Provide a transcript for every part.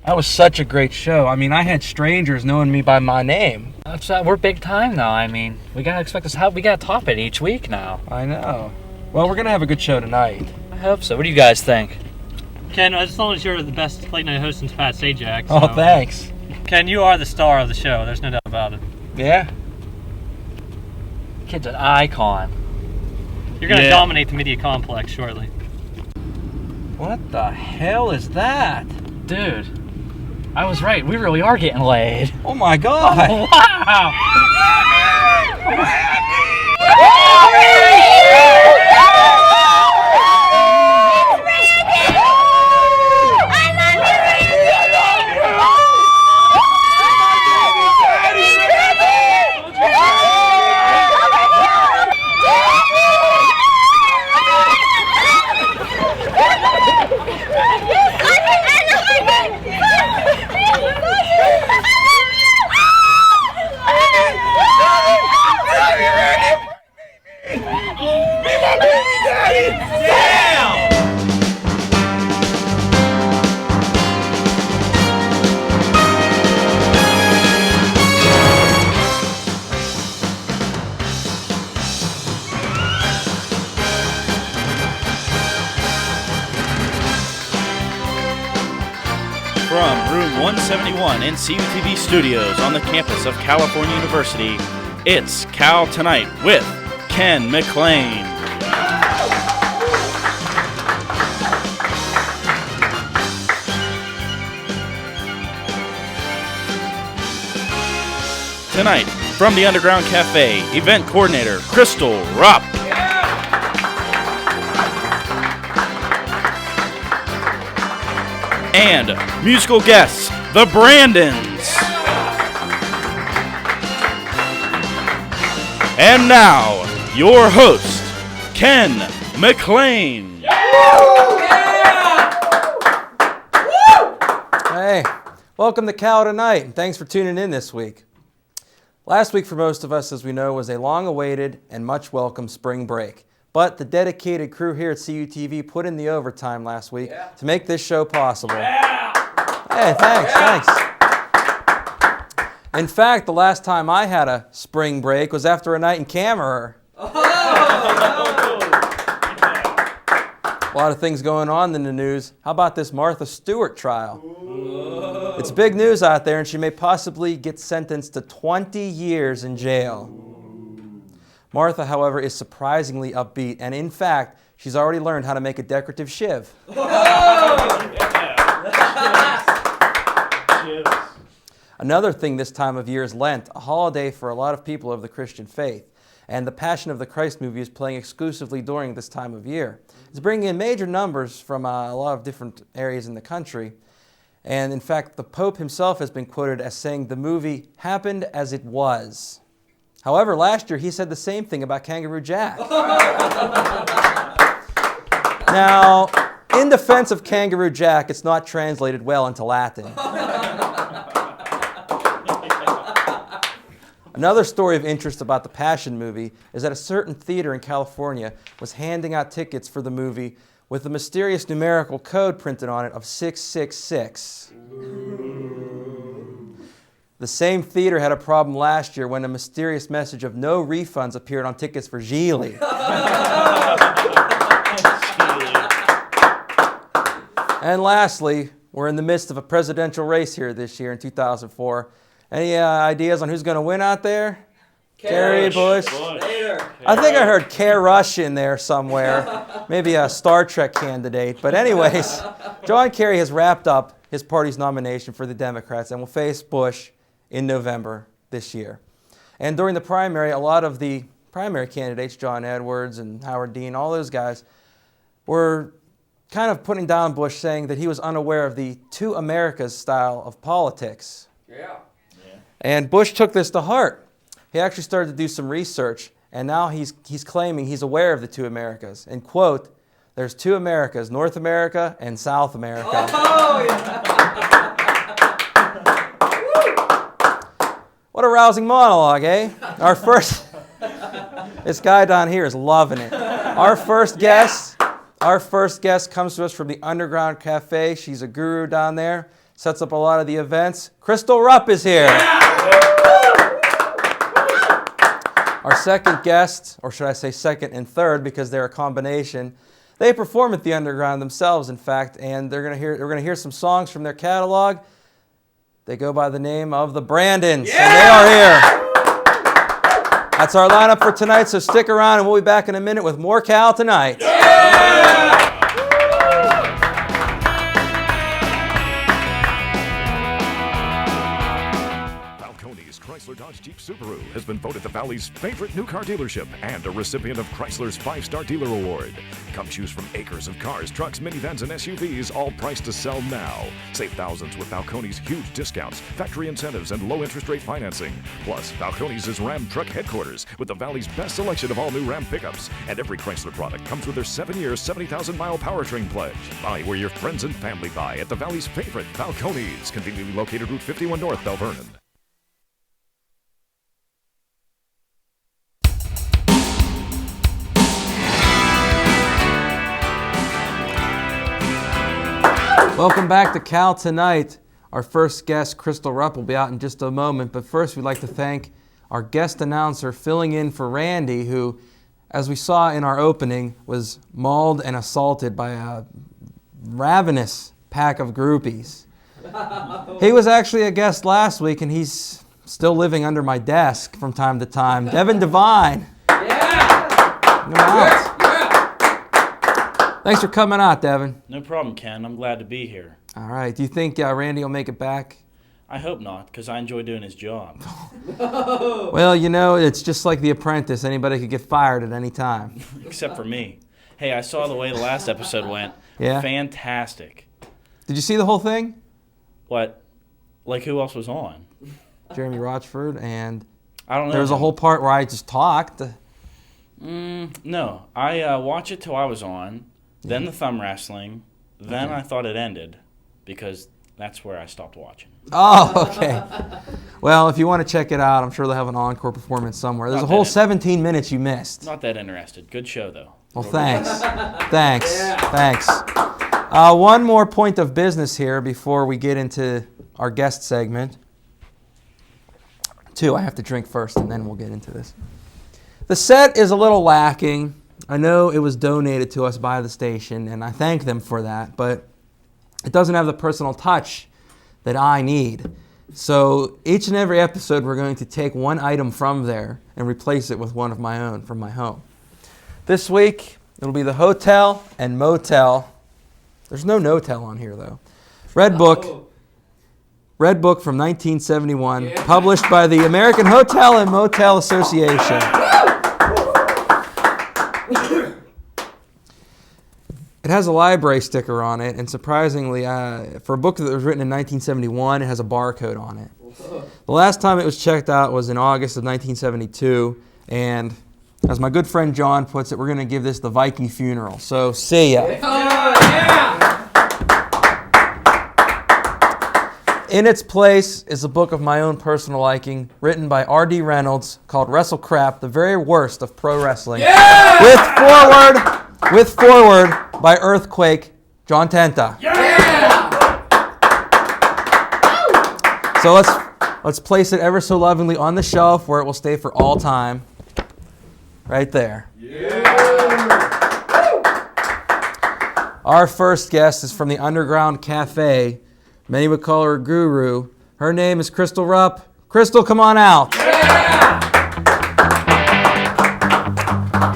That was such a great show. I mean, I had strangers knowing me by my name. We're big time now. I mean, we gotta expect this. We gotta top it each week now. I know. Well, we're gonna have a good show tonight. I hope so. What do you guys think? Ken, as long as you're the best late night host since Pat Sajak. Oh, thanks. Ken, you are the star of the show. There's no doubt about it. Yeah? Kid's an icon. You're gonna dominate the media complex shortly. What the hell is that? Dude, I was right. We really are getting laid. Oh my God! Oh, wow! From room 171 in CUTV Studios on the campus of California University, it's Cal Tonight with Ken McLean. Tonight, from the Underground Cafe, event coordinator Crystal Rupp. And musical guests, the Brandons. And now, your host, Ken McLean. Hey, welcome to Cal Tonight, and thanks for tuning in this week. Last week for most of us, as we know, was a long-awaited and much-welcome spring break. But the dedicated crew here at CUTV put in the overtime last week to make this show possible. Hey, thanks. In fact, the last time I had a spring break was after a night in Kammerer. A lot of things going on in the news. How about this Martha Stewart trial? It's big news out there, and she may possibly get sentenced to 20 years in jail. Martha, however, is surprisingly upbeat, and in fact, she's already learned how to make a decorative shiv. Another thing this time of year is Lent, a holiday for a lot of people of the Christian faith. And the Passion of the Christ movie is playing exclusively during this time of year. It's bringing in major numbers from a lot of different areas in the country. And in fact, the Pope himself has been quoted as saying the movie happened as it was. However, last year he said the same thing about Kangaroo Jack. Now, in defense of Kangaroo Jack, it's not translated well into Latin. Another story of interest about the Passion movie is that a certain theater in California was handing out tickets for the movie with the mysterious numerical code printed on it of 666. The same theater had a problem last year when a mysterious message of no refunds appeared on tickets for Geely. And lastly, we're in the midst of a presidential race here this year in 2004. Any ideas on who's going to win out there? Kerry, Bush. I think I heard Care Rush in there somewhere. Maybe a Star Trek candidate. But anyways, John Kerry has wrapped up his party's nomination for the Democrats and will face Bush in November this year. And during the primary, a lot of the primary candidates, John Edwards and Howard Dean, all those guys, were kind of putting down Bush, saying that he was unaware of the two Americas style of politics. And Bush took this to heart. He actually started to do some research, and now he's claiming he's aware of the two Americas. And quote, there's two Americas, North America and South America. Oh, yeah. What a rousing monologue, eh? This guy down here is loving it. Our first guest comes to us from the Underground Cafe. She's a guru down there. sets up a lot of the events. Crystal Rupp is here. Our second guest, or should I say second and third, because they're a combination. They perform at the Underground themselves, in fact, and we're gonna hear some songs from their catalog. They go by the name of the Brandons, and they are here. That's our lineup for tonight, so stick around, and we'll be back in a minute with more Cal Tonight. Chrysler Dodge Jeep Subaru has been voted the Valley's favorite new car dealership and a recipient of Chrysler's 5-Star Dealer Award. Come choose from acres of cars, trucks, minivans, and SUVs, all priced to sell now. Save thousands with Falcone's huge discounts, factory incentives, and low interest rate financing. Plus, Falcone's is Ram Truck headquarters with the Valley's best selection of all new Ram pickups. And every Chrysler product comes with their 7-year, 70,000-mile powertrain pledge. Buy where your friends and family buy at the Valley's favorite Falcone's, conveniently located Route 51 North, Bell Vernon. Welcome back to Cal Tonight. Our first guest, Crystal Rupp, will be out in just a moment. But first, we'd like to thank our guest announcer filling in for Randy, who, as we saw in our opening, was mauled and assaulted by a ravenous pack of groupies. He was actually a guest last week, and he's still living under my desk from time to time. Devin Devine. Yeah! Thanks for coming out, Devin. No problem, Ken. I'm glad to be here. All right. Do you think Randy will make it back? I hope not, because I enjoy doing his job. Well, you know, it's just like The Apprentice. Anybody could get fired at any time. Except for me. Hey, I saw the way the last episode went. Yeah? Fantastic. Did you see the whole thing? What? Like, who else was on? Jeremy Rochford, and I don't know. there was a whole part where I just talked. No. I watched it till I was on. Then the thumb wrestling. Then I thought it ended because that's where I stopped watching. Oh, okay. Well, if you want to check it out, I'm sure they'll have an encore performance somewhere. There's a whole 17 minutes you missed. Not that interested. Good show, though. Well, thanks. Thanks. One more point of business here before we get into our guest segment. 2, I have to drink first, and then we'll get into this. The set is a little lacking. I know it was donated to us by the station, and I thank them for that, but it doesn't have the personal touch that I need. So each and every episode, we're going to take one item from there and replace it with one of my own from my home. This week, it'll be the Hotel and Motel. There's no No-Tel on here, though. Red Book from 1971, published by the American Hotel and Motel Association. It has a library sticker on it, and surprisingly, for a book that was written in 1971, it has a barcode on it. The last time it was checked out was in August of 1972, and as my good friend John puts it, we're going to give this the Viking funeral. So, see ya. In its place is a book of my own personal liking, written by R.D. Reynolds, called Wrestle Crap, the very worst of pro wrestling. With foreword by Earthquake, John Tenta. So let's place it ever so lovingly on the shelf where it will stay for all time. Right there. Our first guest is from the Underground Cafe. Many would call her a guru. Her name is Crystal Rupp. Crystal, come on out.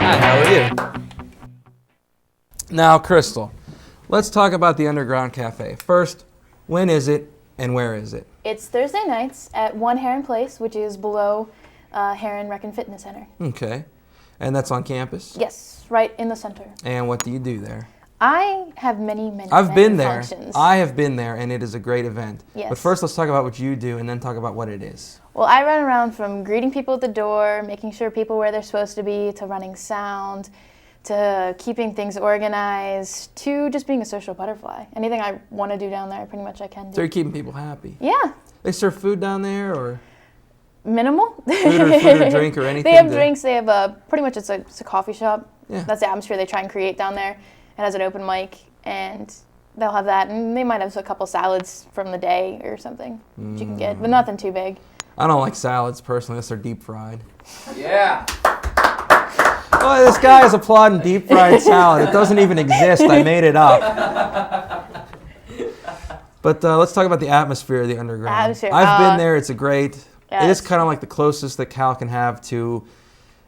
Hi, how are you? Now, Crystal, let's talk about the Underground Cafe. First, when is it and where is it? It's Thursday nights at 1 Heron Place, which is below Heron Rec and Fitness Center. Okay. And that's on campus? Yes, right in the center. And what do you do there? I have many I've been there. functions. I have been there, and it is a great event. Yes. But first, let's talk about what you do, and then talk about what it is. Well, I run around from greeting people at the door, making sure people where they're supposed to be, to running sound, to keeping things organized, to just being a social butterfly. Anything I want to do down there, pretty much I can do. So you're keeping people happy? Yeah. They serve food down there, or? Minimal. Food or drink or anything? They have drinks. They have pretty much it's a coffee shop. Yeah. That's the atmosphere they try and create down there. It has an open mic, and they'll have that, and they might have a couple salads from the day or something that you can get, but nothing too big. I don't like salads personally unless they're deep fried. Yeah. Oh, this guy is applauding deep fried salad. It doesn't even exist. I made it up. But let's talk about the atmosphere of the underground. I've been there. It's a great. It is kind of like the closest that Cal can have to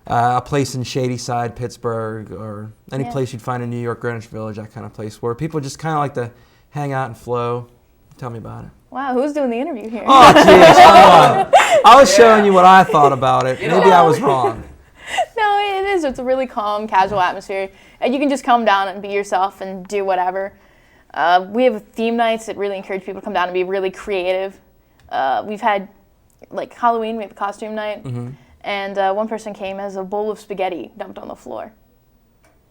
a place in Shadyside, Pittsburgh, or any place you'd find in New York, Greenwich Village, that kind of place where people just kind of like to hang out and flow. Tell me about it. Wow, who's doing the interview here? Oh, jeez, come on. I was showing you what I thought about it. Maybe I was wrong. No, it is. It's a really calm, casual atmosphere, and you can just come down and be yourself and do whatever. We have theme nights that really encourage people to come down and be really creative. We've had, like, Halloween, we have a costume night, and one person came as a bowl of spaghetti dumped on the floor.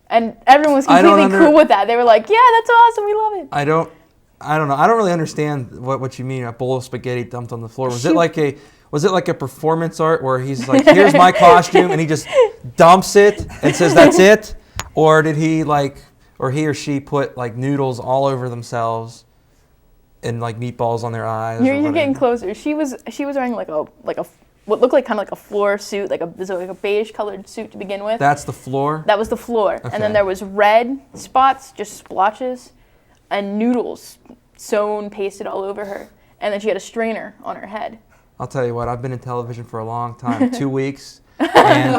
And everyone was completely cool with that. They were like, yeah, that's awesome, we love it. I don't know. I don't really understand what you mean, a bowl of spaghetti dumped on the floor. Was it like a performance art where he's like, here's my costume, and he just dumps it and says that's it? Or did he he or she put like noodles all over themselves and like meatballs on their eyes? You're getting closer. She was wearing like a what looked like kind of like a floor suit, like a beige colored suit to begin with. That's the floor? That was the floor. Okay. And then there was red spots, just splotches, and noodles pasted all over her. And then she had a strainer on her head. I'll tell you what, I've been in television for a long time, 2 weeks, and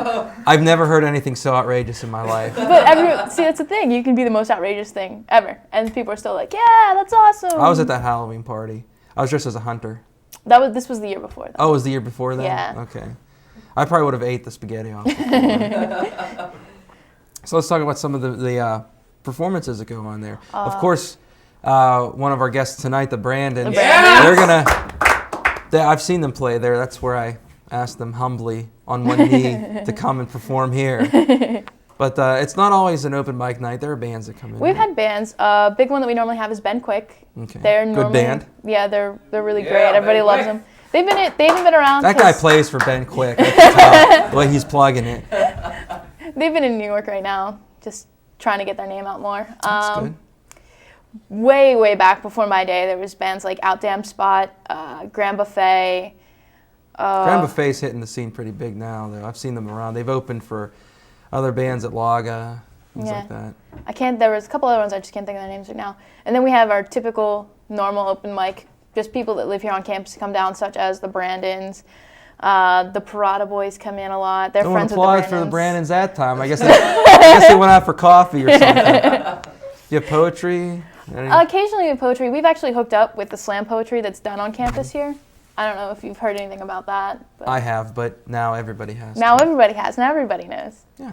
I've never heard anything so outrageous in my life. But that's the thing. You can be the most outrageous thing ever, and people are still like, yeah, that's awesome. I was at that Halloween party. I was dressed as a hunter. This was the year before, though. Oh, it was the year before that? Yeah. Okay. I probably would have ate the spaghetti off the floor. So let's talk about some of the performances that go on there. Of course, one of our guests tonight, the Brandons, I've seen them play there. That's where I asked them humbly on one knee to come and perform here. But it's not always an open mic night. There are bands that come in. We've had bands. Big one that we normally have is Ben Quick. Okay. Good band. Yeah, they're really great. Everybody loves them. They haven't been around. That guy plays for Ben Quick. I can tell the way he's plugging it. They've been in New York right now, just trying to get their name out more. That's good. Way back before my day, there was bands like Out Damn Spot, Grand Buffet. Grand Buffet's hitting the scene pretty big now, though. I've seen them around. They've opened for other bands at Laga, things like that. There was a couple other ones, I just can't think of their names right now. And then we have our typical, normal open mic, just people that live here on campus come down, such as the Brandons. The Parada Boys come in a lot. They're friends with the Brandons. For the Brandons that time. I guess they went out for coffee or something. You have poetry? Occasionally we have poetry. We've actually hooked up with the slam poetry that's done on campus here. I don't know if you've heard anything about that. But I have, but now everybody has. Now everybody has. Now everybody knows. Yeah.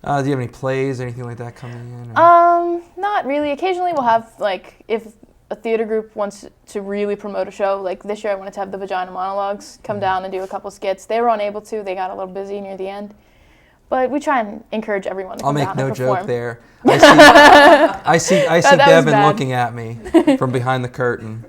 Do you have any plays or anything like that coming in? Not really. Occasionally we'll have, like, if a theater group wants to really promote a show, like this year I wanted to have the Vagina Monologues come down and do a couple skits. They were unable to. They got a little busy near the end. But we try and encourage everyone to come down and perform. I'll make no joke there. I see Devin looking at me from behind the curtain.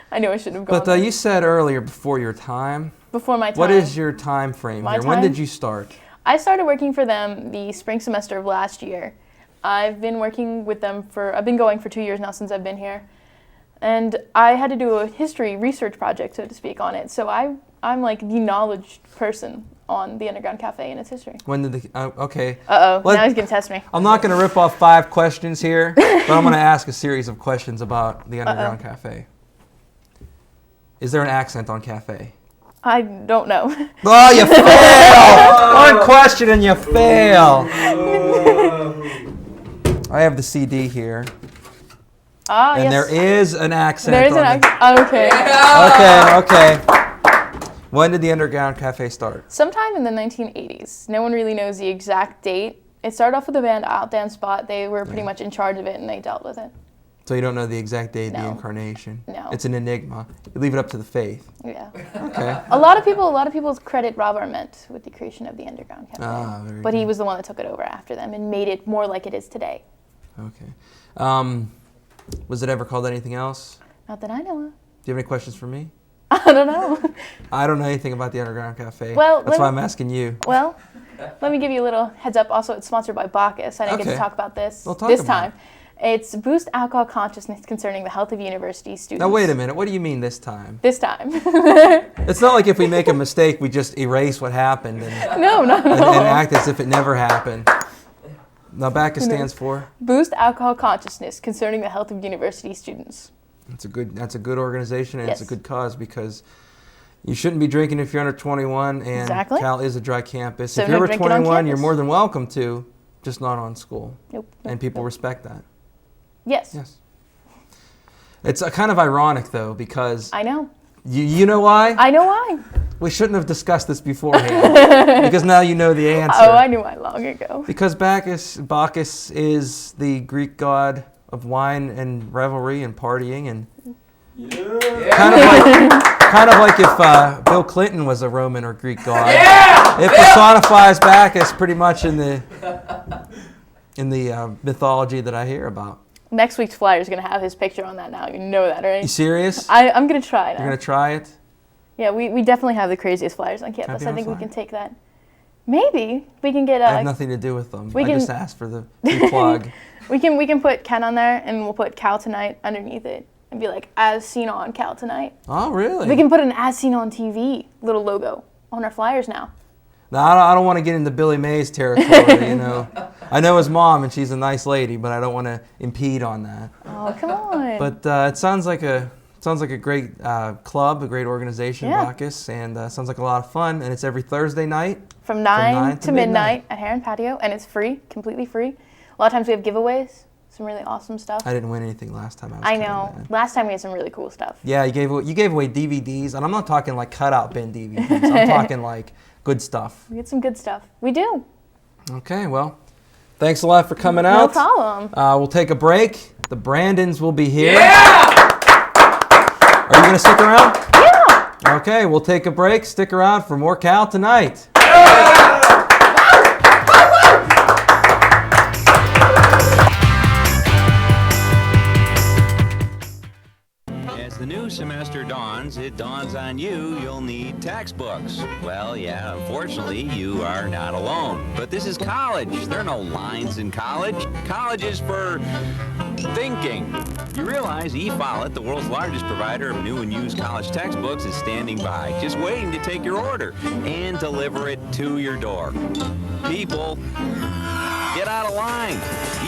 I knew I shouldn't have gone. But you said earlier before your time. Before my time. What is your time frame here? When did you start? I started working for them the spring semester of last year. I've been working with them I've been going for 2 years now since I've been here. And I had to do a history research project, so to speak, on it. So I'm like the knowledge person on the Underground Cafe and its history. When did okay. Now he's going to test me. I'm not going to rip off 5 questions here, but I'm going to ask a series of questions about the Underground Cafe. Is there an accent on cafe? I don't know. Oh, you fail! One question and you fail. I have the CD here. And yes. There is an accent. There is an accent. Okay. Okay. When did the Underground Cafe start? Sometime in the 1980s. No one really knows the exact date. It started off with the band Out Damn Spot. They were pretty much in charge of it, and they dealt with it. So you don't know the exact date of the incarnation? No. It's an enigma. You leave it up to the faith. Yeah. Okay. A lot of people credit Rob Arment with the creation of the Underground Cafe. But he was the one that took it over after them and made it more like it is today. Okay. Was it ever called anything else? Not that I know of. Do you have any questions for me? I don't know. I don't know anything about the Underground Cafe. Well, that's why I'm asking you. Well, let me give you a little heads up. Also, it's sponsored by Bacchus. I didn't get to talk about this time. It's boost alcohol consciousness concerning the health of university students. Now, wait a minute. What do you mean this time? This time. It's not like if we make a mistake, we just erase what happened and No, not at and all. act as if it never happened. Now, BACUS stands for? Boost alcohol consciousness concerning the health of university students. That's a good organization, and Yes. it's a good cause because you shouldn't be drinking if you're under 21, and Exactly. Cal is a dry campus. So if no you're over drinking on 21, you're campus. more than welcome to, just not on school. Nope. And people respect that. Yes. Yes. It's kind of ironic, though, because I know. you know why? I know why. We shouldn't have discussed this beforehand, because now you know the answer. Oh, I knew why long ago. Because Bacchus is the Greek god of wine and revelry and partying, and kind of like if Bill Clinton was a Roman or Greek god. It personifies Bacchus pretty much in the mythology that I hear about. Next week's flyer is going to have his picture on that now. You know that, right? You serious? I'm going to try now. You're gonna try it? Yeah, we definitely have the craziest flyers on campus. be on I think we flyer? can take that. Maybe we can get I have nothing to do with them. we I can- just asked for the plug. we can put Ken on there and we'll put Cal Tonight underneath it and be like as seen on Cal Tonight. Oh, really? We can put an as seen on TV little logo on our flyers now. No, I don't want to get into Billy Mays territory, you know. I know his mom, and she's a nice lady, but I don't want to impede on that. Oh, come on. But it sounds like a great club, a great organization, Yeah. Bacchus, and sounds like a lot of fun. And it's every Thursday night. From 9 9 to midnight at Heron Patio, and it's free, completely free. A lot of times we have giveaways, some really awesome stuff. I didn't win anything last time. I know. Last time we had some really cool stuff. Yeah, you gave away DVDs, and I'm not talking like cutout bin DVDs. I'm talking like good stuff. We get some good stuff. We do. Okay, well, thanks a lot for coming No out. problem. We'll take a break. The Brandons will be here. Yeah! Are you going to stick around? Yeah. Okay, we'll take a break. Stick around for more Cal Tonight. As the new semester dawns, it dawns on you you'll need textbooks. Well, yeah, unfortunately, you are not alone. But this is college. There are no lines in college. College is for thinking. You realize eFollett, the world's largest provider of new and used college textbooks, is standing by, just waiting to take your order and deliver it to your door. People, get out of line.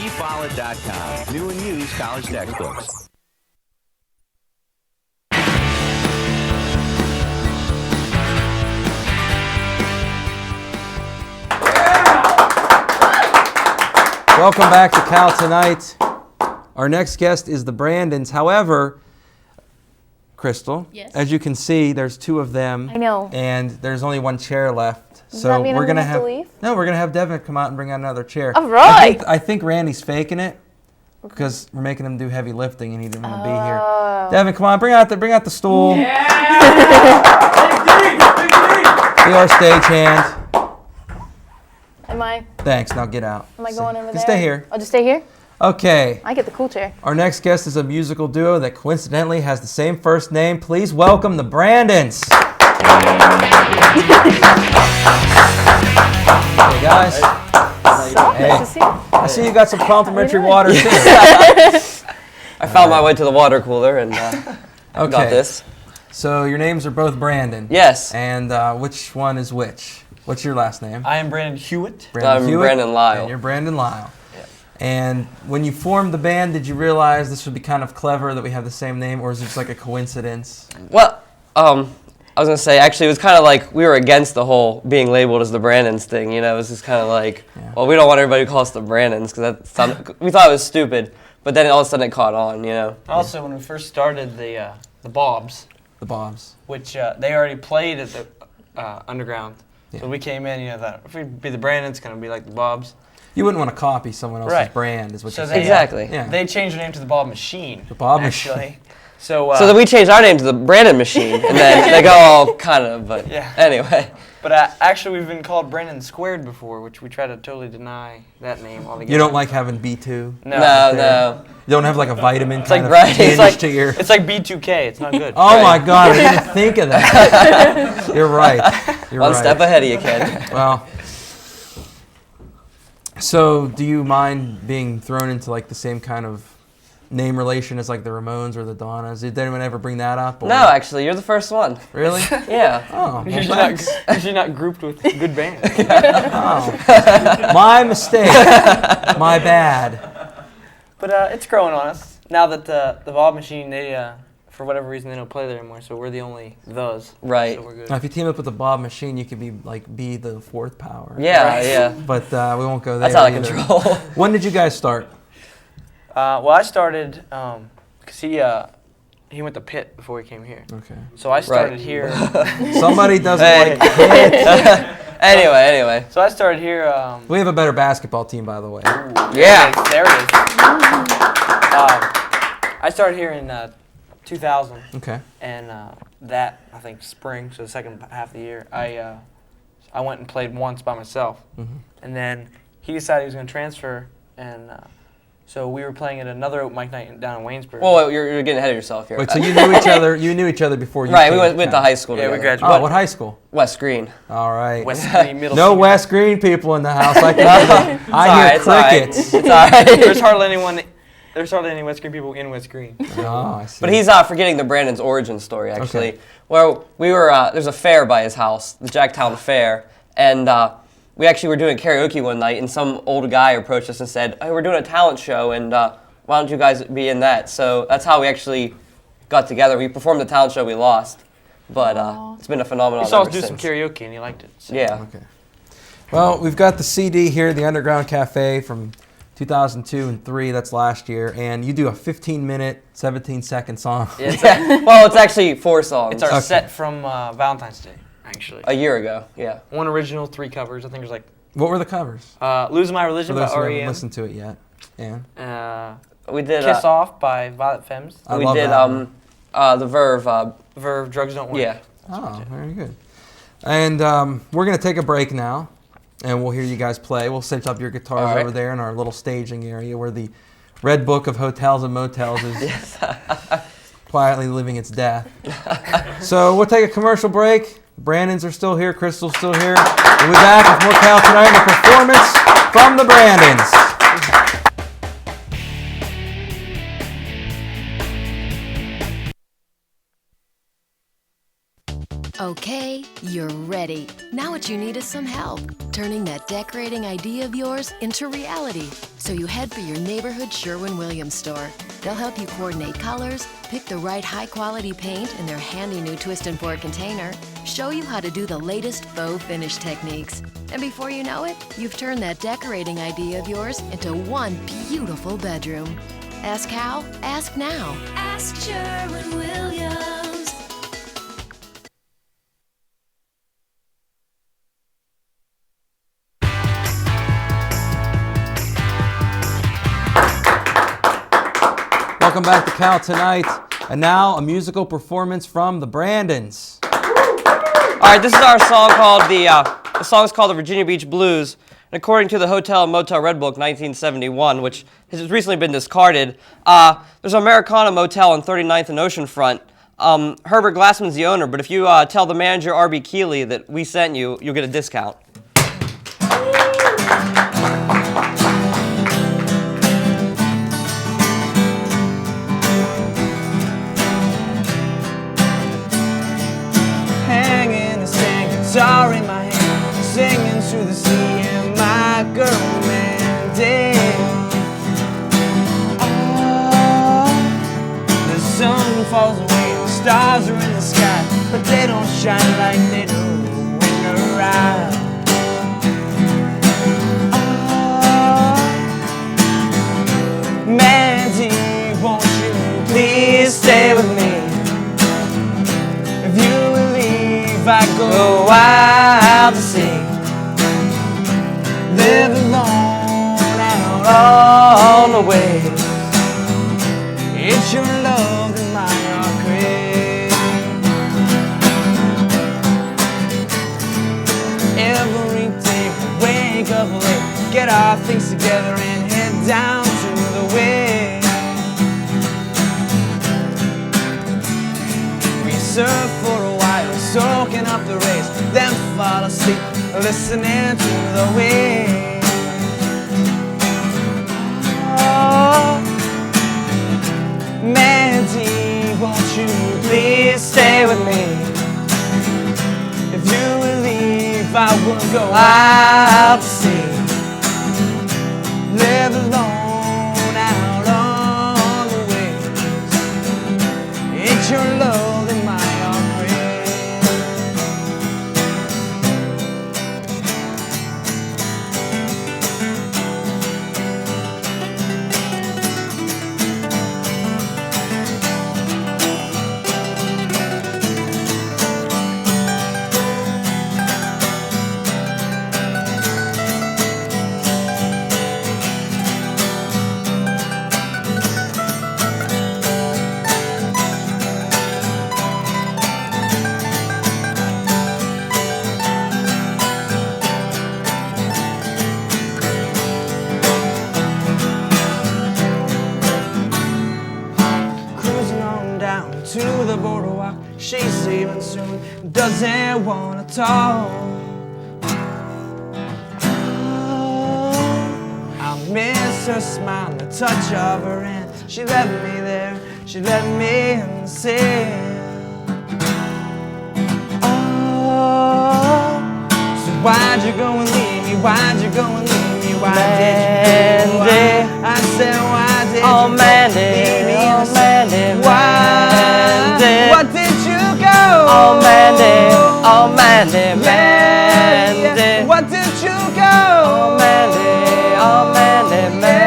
eFollett.com. New and used college textbooks. Welcome back to Cal Tonight. Our next guest is the Brandons. However, Crystal, Yes. as you can see, there's two of them. I know. And there's only one chair left. Does So that mean we're I'm gonna gonna have to leave? No, we're gonna have Devin come out and bring out another chair. All right. I think Randy's faking it because we're making him do heavy lifting and he didn't want to be here. Oh. Devin, come on, bring out the stool. Be our stagehand. Am I Thanks. Now get out. going over You there? can stay here. I'll just stay here? Okay. I get the cool chair. Our next guest is a musical duo that coincidentally has the same first name. Please welcome the Brandons. Hey guys. Nice to see you. I see you got some complimentary water too. I found my way to the water cooler and got this. So your names are both Brandon. Yes. And which one is which? What's your last name? I am Brandon Hewitt. I'm Brandon Lyle. And you're Brandon Lyle. And when you formed the band, did you realize this would be kind of clever that we have the same name, or is it just like a coincidence? Well, I was gonna say actually it was kind of like we were against the whole being labeled as the Brandons thing. You know, it was just kind of like, well, we don't want everybody to call us the Brandons because we thought it was stupid. But then all of a sudden it caught on. You know. Also, when we first started the Bobs, which they already played at the Underground. Yeah. So we came in, that if we'd be the Brandons, it's going to be like the Bobs. You wouldn't want to copy someone else's brand, is what you're saying. Exactly. They changed their name to the Bob Machine. The Bob actually. Machine. So then we changed our name to the Brandon Machine, and then they go all kind of, but anyway. But actually, we've been called Brandon Squared before, which we try to totally deny that name altogether. You don't like having B2? No. You don't have like a vitamin It's kind like of tinge to your... It's like B2K. It's not good. Oh my God, I didn't think of that. You're right. You're One right. step ahead of you, Ken. Well, So, do you mind being thrown into like the same kind of name relation as like the Ramones or the Donnas? Did anyone ever bring that up? Or? No, actually, you're the first one. Really? Yeah. Oh, well, Usually not grouped with good bands. Oh. My mistake. My bad. But it's growing on us. Now that the Bob Machine, they for whatever reason they don't play there anymore, so we're the only those. Right. So we're good. Now, if you team up with the Bob Machine, you could be the fourth power. Yeah, Right. yeah. But we won't go there. That's out of either. control. When did you guys start? Well, I started because he went to Pitt before he came here. Okay. So I started here. Somebody doesn't Hey. like it. Anyway. So I started here. We have a better basketball team, by the way. Yeah. There it is. I started here in 2000. Okay. And that, I think, spring, so the second half of the year, I went and played once by myself. Mm-hmm. And then he decided he was going to transfer, and so we were playing at another open mic night down in Waynesburg. Well, you're getting ahead of yourself here. Wait, so you knew each other? You knew each other before you? Right, came we went to high school Yeah, we together. graduated. Oh, what high school? West Green. All right. West Green Middle No School. West Green people in the house. I can I hear crickets. It's all right. There's hardly any West Green people in West Green. Oh, I see. But he's forgetting the Brandon's origin story, actually. Okay. Where we were, there's a fair by his house, the Jacktown Fair, and we actually were doing karaoke one night, and some old guy approached us and said, "Hey, we're doing a talent show, and why don't you guys be in that?" So that's how we actually got together. We performed the talent show, we lost, but it's been a phenomenon He saw us ever do some since. karaoke, and he liked it. So. Yeah. Okay. Well, we've got the CD here, The Underground Cafe from 2002 and 3. That's last year, and you do a 15-minute, 17-second song. Yeah, well, it's actually 4 songs. It's our set from Valentine's Day, actually. A year ago, yeah. 1 original, 3 covers. I think there's like What were the covers? Losing My Religion For by those who haven't R.E.M. listened to it yet. And We did Kiss Off by Violet Femmes. I we love did that one. the Verve. Verve, Drugs Don't Work. Yeah. Oh, very good. And we're going to take a break now, and we'll hear you guys play. We'll set up your guitars All right. over there in our little staging area where the Red Book of Hotels and Motels is quietly living its death. So we'll take a commercial break. Brandons are still here. Crystal's still here. We'll be back with more Cal Tonight and a performance from the Brandons. Okay, you're ready. Now what you need is some help, turning that decorating idea of yours into reality. So you head for your neighborhood Sherwin-Williams store. They'll help you coordinate colors, pick the right high-quality paint in their handy new twist and pour container, show you how to do the latest faux finish techniques. And before you know it, you've turned that decorating idea of yours into one beautiful bedroom. Ask how? Ask now. Ask Sherwin-Williams. Welcome back to Cal Tonight. And now a musical performance from the Brandons. All right, this is our song called the song's called the Virginia Beach Blues. And according to the Hotel and Motel Red Book 1971, which has recently been discarded, there's an Americana Motel on 39th and Oceanfront. Herbert Glassman's the owner, but if you tell the manager, R.B. Keeley, that we sent you, you'll get a discount. Hanging a sand guitar in my hand, singing to the sea and my girl Mandy. Oh, the sun falls away and the stars are in the sky, but they don't shine like they do when you're around. Oh, Mandy, won't you please stay with me? If you will leave, I go out to sea. Live alone out on the waves. It's your love that my heart craves. Every day we wake up late, get our things together and head down to the way. We surf for a while, soaking up the rays, then fall asleep, listening to the waves. Mandy, won't you please stay with me? If you will leave, I will go out to sea. Live alone out on the waves. It's your love that my heart to the boardwalk, she's leaving soon, doesn't wanna talk. Oh, I miss her smile, the touch of her hand. She left me there, she left me in the sand. Oh, so why'd you go and leave me? Why'd you go and leave me? Why did you go? I said, why did you go? Leave me in the sand. Why? What did you go? Oh Mandy, Mandy. Yeah. What did you go? Oh Mandy, Mandy.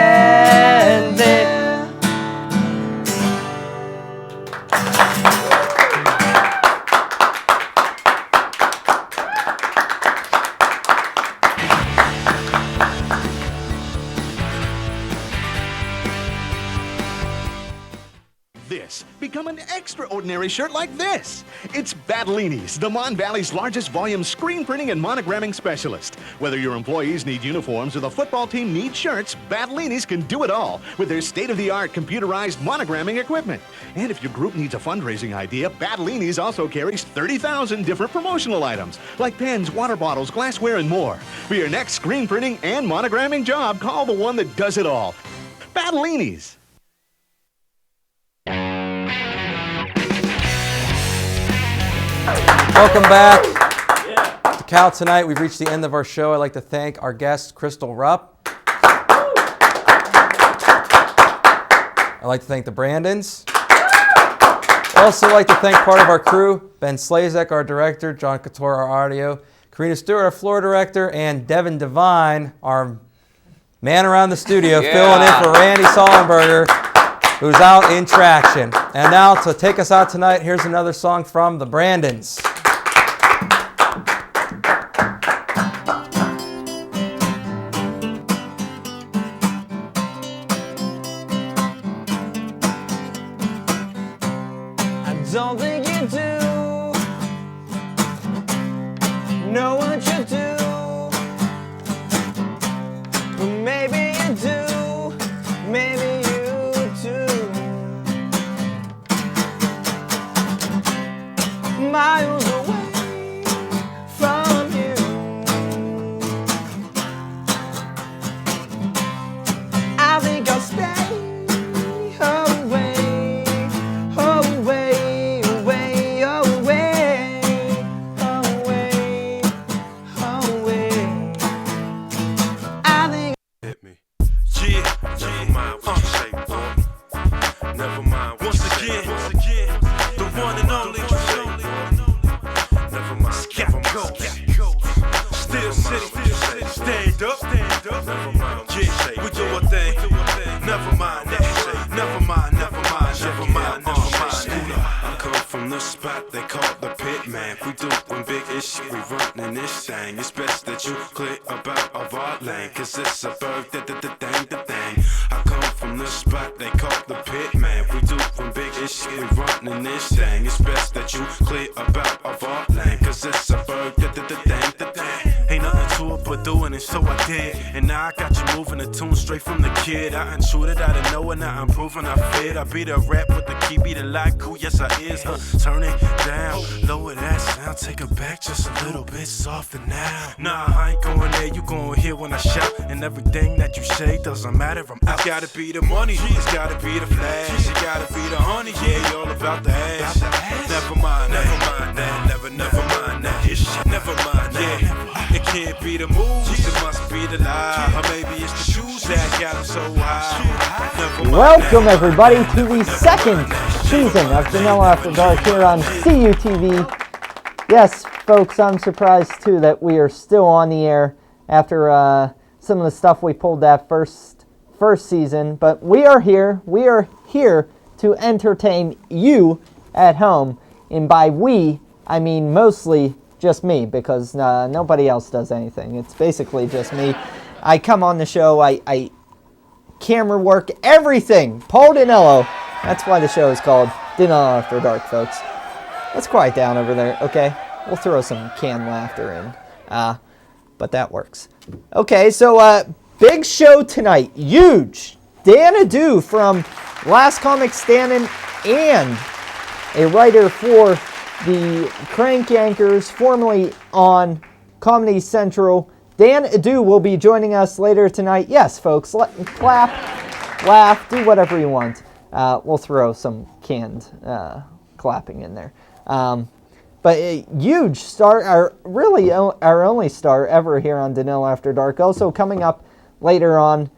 Become an extraordinary shirt like this. It's Battellini's, the Mon Valley's largest volume screen printing and monogramming specialist. Whether your employees need uniforms or the football team needs shirts, Battellini's can do it all with their state-of-the-art computerized monogramming equipment. And if your group needs a fundraising idea, Battellini's also carries 30,000 different promotional items like pens, water bottles, glassware, and more. For your next screen printing and monogramming job, call the one that does it all. Battellini's. Welcome back to Cal Tonight. We've reached the end of our show. I'd like to thank our guest, Crystal Rupp. I'd like to thank the Brandons. I'd also like to thank part of our crew, Ben Slazek, our director, John Couture, our audio, Karina Stewart, our floor director, and Devin Devine, our man around the studio, filling in for Randy Sollenberger, who's out in traction. And now, to take us out tonight, here's another song from the Brandons. I don't think you do know what you do, but maybe you do, maybe you do. Miles away from you, I think I'll stay away, away, away, away, away, away. I think hit me. Yeah, never mind what you say, boy. Never mind. Once again, the one and only. Never mind. Still city, stand up. Never mind. Yeah, we do our thing. Never mind. Never mind. I come from the spot they call the pit, man. We doing big issue, we running this thing. It's best that you clear about of our lane, cause it's a bird, the thing. I come from the spot they call the pit, man. We doing big issue, we running this thing. It's best that you clear about of our lane, cause it's a bird, the thing. Ain't nothing to it, but doing it, so I did. And now I got you moving the tune straight from the kid. I intruded out of nowhere, now I'm proving I fit. I be the rap with the key, be the like, cool, yes I is. Turn it down, lower that sound, take it back just a little bit softer now. Nah, I ain't going there, you gon' hear when I shout. And everything that you say doesn't matter, I'm out. It's gotta be the money, it's gotta be the flash. It gotta be the honey, yeah, you all about the ass. Never mind that, never mind that. Never mind that, it can't be the moves, it must be the lie. Or maybe it's the shoes that got them so high. Never mind. Welcome everybody to the second season of DENILLO After Dark here on CUTV. Yes, folks, I'm surprised too that we are still on the air after some of the stuff we pulled that first season. But we are here. We are here to entertain you at home. And by we, I mean mostly just me, because nobody else does anything. It's basically just me. I come on the show, I camera work, everything. Paul DENILLO. That's why the show is called DENILLO After Dark, folks. Let's quiet down over there, okay? We'll throw some canned laughter in. But that works. Okay, so big show tonight. Huge. Dan Adu from Last Comic Standin' and a writer for the Crank Yankers, formerly on Comedy Central. Dan Adu will be joining us later tonight. Yes, folks, clap, laugh, do whatever you want. We'll throw some canned clapping in there. But a huge star, really our only star ever here on DENILLO After Dark. Also coming up later on,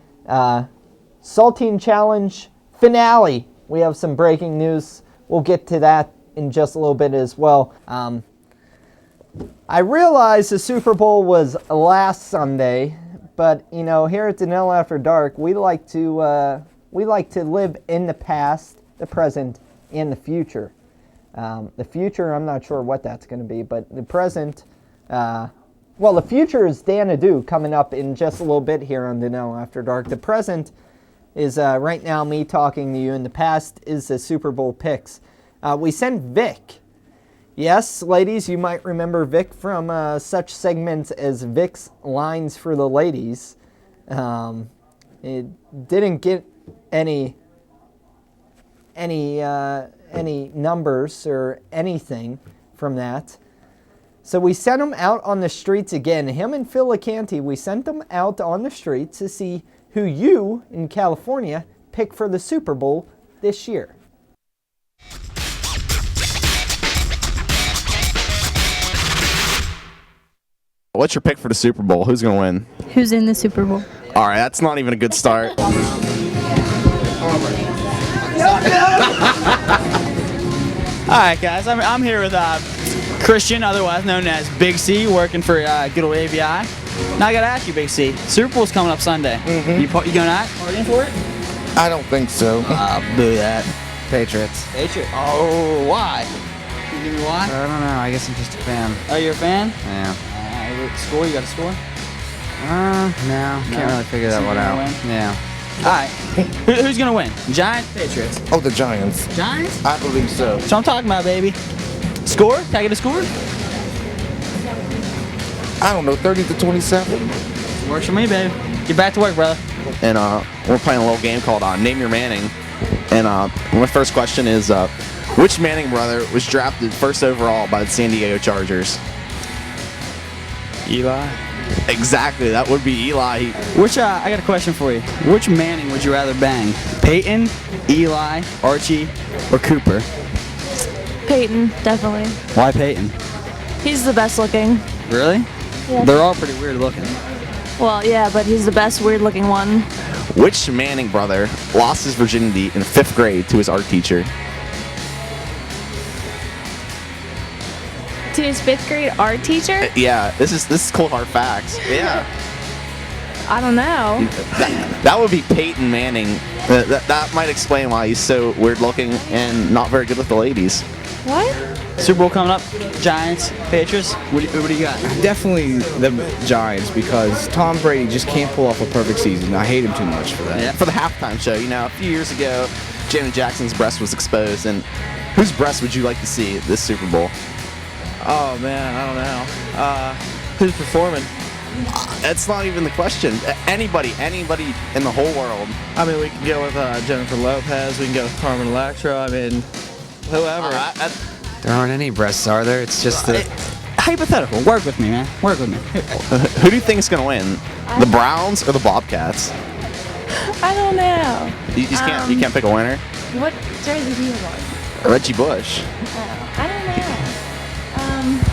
Saltine Challenge finale. We have some breaking news. We'll get to that in just a little bit as well. I realize the Super Bowl was last Sunday, but you know, here at DENILLO After Dark, we like to live in the past, the present, and the future. The future, I'm not sure what that's going to be, but the present, well, the future is Dan Adu coming up in just a little bit here on DENILLO After Dark. The present is right now me talking to you, and the past is the Super Bowl picks. We sent Vic. Yes, ladies, you might remember Vic from such segments as Vic's Lines for the Ladies. It didn't get any numbers or anything from that. So we sent him out on the streets again. Him and Phil LeCanty, we sent them out on the streets to see who you in California pick for the Super Bowl this year. What's your pick for the Super Bowl? Who's going to win? Who's in the Super Bowl? All right, that's not even a good start. All right, guys, I'm here with Christian, otherwise known as Big C, working for good old ABI. Now I gotta ask you, Big C, Super Bowl's coming up Sunday. Mm-hmm. You going out partying for it? I don't think so. Boo that. Patriots. Patriots? Oh, why? Can you give me why? I don't know. I guess I'm just a fan. Oh, you're a fan? Yeah. Score? You got a score? No. Can't really figure that one out. Yeah. All right. Who's gonna win? Giants, Patriots? Oh, the Giants. Giants? I believe so. That's what I'm talking about, baby. Score? Can I get a score? I don't know. 30-27. Works for me, baby. Get back to work, brother. And we're playing a little game called Name Your Manning. And my first question is, which Manning brother was drafted first overall by the San Diego Chargers? Eli. Exactly, that would be Eli. Which I got a question for you. Which Manning would you rather bang? Peyton, Eli, Archie, or Cooper? Peyton, definitely. Why Peyton? He's the best looking. Really? Yeah. They're all pretty weird looking. Well, yeah, but he's the best weird looking one. Which Manning brother lost his virginity in 5th grade to his art teacher? To his 5th grade art teacher? Yeah, this is cold hard facts. Yeah. I don't know. That would be Peyton Manning. That might explain why he's so weird looking and not very good with the ladies. What? Super Bowl coming up. Giants, Patriots. What do you got? Definitely the Giants, because Tom Brady just can't pull off a perfect season. I hate him too much for that. Yeah. For the halftime show, you know, a few years ago, Janet Jackson's breast was exposed, and whose breast would you like to see this Super Bowl? Oh man, I don't know. Who's performing? That's not even the question. Anybody in the whole world. I mean, we can go with Jennifer Lopez. We can go with Carmen Electra. I mean, whoever. There aren't any breasts, are there? It's just the... Hypothetical. Work with me, man. Work with me. Who do you think is going to win? The Browns or the Bobcats? I don't know. You just can't. You can't pick a winner. What jersey do you want? Reggie Bush. I don't know.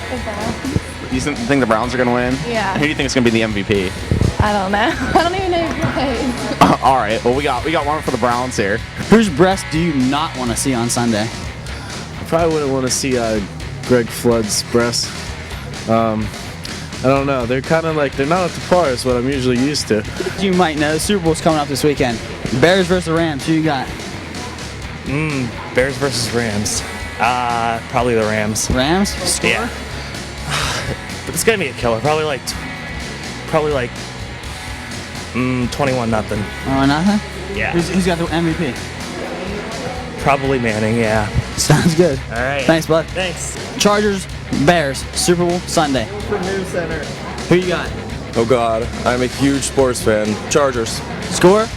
The Browns. You think the Browns are going to win? Yeah. Who do you think is going to be the MVP? I don't know. I don't even know who plays. All right. Well, we got one for the Browns here. Whose breast do you not want to see on Sunday? I probably wouldn't want to see Greg Flood's breasts. I don't know. They're kind of like, they're not at the par as what I'm usually used to. You might know, the Super Bowl's coming up this weekend. Bears versus the Rams. Who you got? Bears versus Rams. Probably the Rams. Rams? Score? Yeah. But it's gonna be a killer. Probably like 21-0. Oh, nothing? Yeah. Who's got the MVP? Probably Manning. Yeah. Sounds good. All right. Thanks, bud. Thanks. Chargers, Bears, Super Bowl Sunday. News Center. Who you got? Oh God, I'm a huge sports fan. Chargers. Score?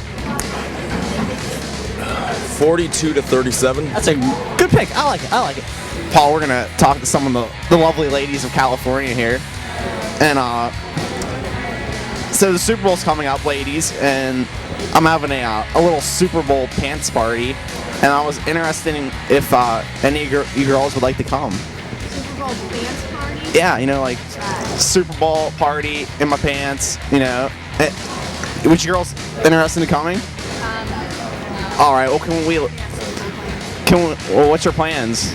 42-37. That's a good pick. I like it. Paul, we're gonna talk to some of the lovely ladies of California here, and so the Super Bowl's coming up, ladies, and I'm having a little Super Bowl pants party, and I was interested in if any of you girls would like to come. Super Bowl dance party? Yeah, like Super Bowl party in my pants, Would you girls interested in coming? All right. Well, what's your plans?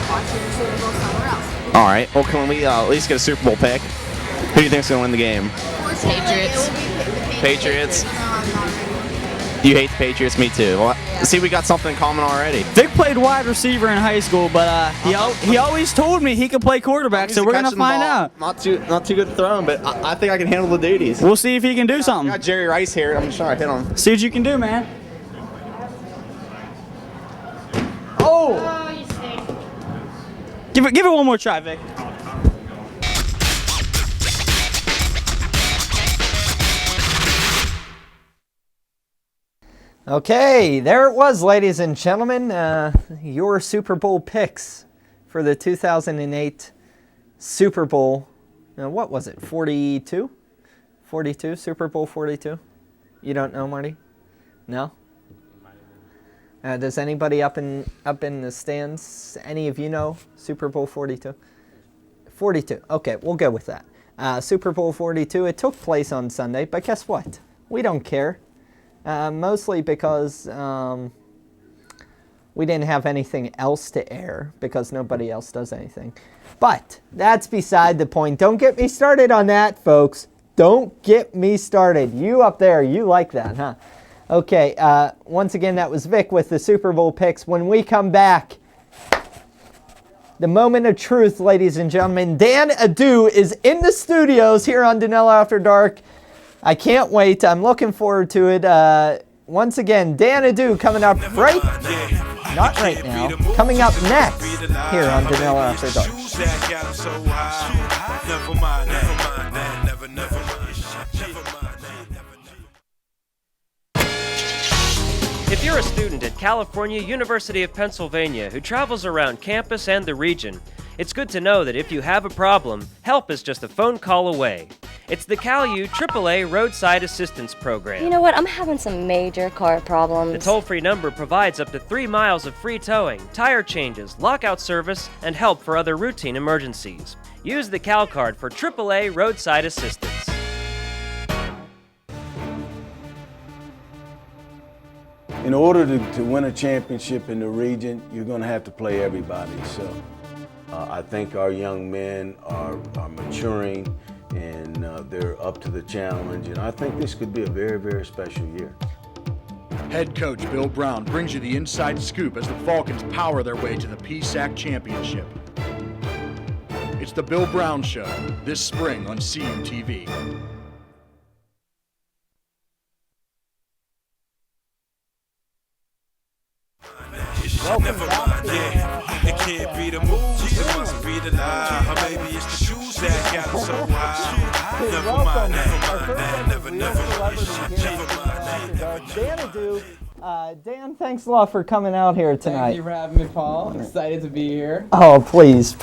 Watching the Super Bowl somewhere else. All right. Well, can we at least get a Super Bowl pick? Who do you think's gonna win the game? Patriots. Patriots. You hate the Patriots? Me too. Well, see, we got something in common already. Vic played wide receiver in high school, but he always told me he could play quarterback, so we're gonna find out. Not too good throwing, but I think I can handle the duties. We'll see if he can do something. I got Jerry Rice here. I'm just trying to hit him. See what you can do, man. Oh! You stink. Give it one more try, Vic. Okay, there it was, ladies and gentlemen. Your Super Bowl picks for the 2008 Super Bowl. Now, what was it? 42? 42? Super Bowl 42? You don't know, Marty? No? Does anybody up in the stands, any of you know Super Bowl 42? 42. Okay, we'll go with that. Super Bowl 42, it took place on Sunday, but guess what? We don't care. Mostly because we didn't have anything else to air because nobody else does anything. But that's beside the point. Don't get me started on that, folks. Don't get me started. You up there, you like that, huh? Okay, once again, that was Vic with the Super Bowl picks. When we come back, the moment of truth, ladies and gentlemen. Dan Adu is in the studios here on DENILLO After Dark. I can't wait. I'm looking forward to it. Once again, Dan Adu coming up not right now, coming up next here on DENILLO After Dark. If you're a student at California University of Pennsylvania who travels around campus and the region, it's good to know that if you have a problem, help is just a phone call away. It's the CalU AAA Roadside Assistance Program. You know what? I'm having some major car problems. The toll-free number provides up to 3 miles of free towing, tire changes, lockout service, and help for other routine emergencies. Use the Cal card for AAA Roadside Assistance. In order to win a championship in the region, you're going to have to play everybody. So I think our young men are maturing and they're up to the challenge. And I think this could be a very, very special year. Head coach Bill Brown brings you the inside scoop as the Falcons power their way to the PSAC championship. It's the Bill Brown Show this spring on CUTV. Welcome back. It can't be the moves, it must be the lie. Or maybe it's the shoes that got them so high. welcome our first ever real celebrity here After Dark, Dan Adu. Dan, thanks a lot for coming out here tonight. Thank you for having me, Paul. I'm excited to be here. Oh, please.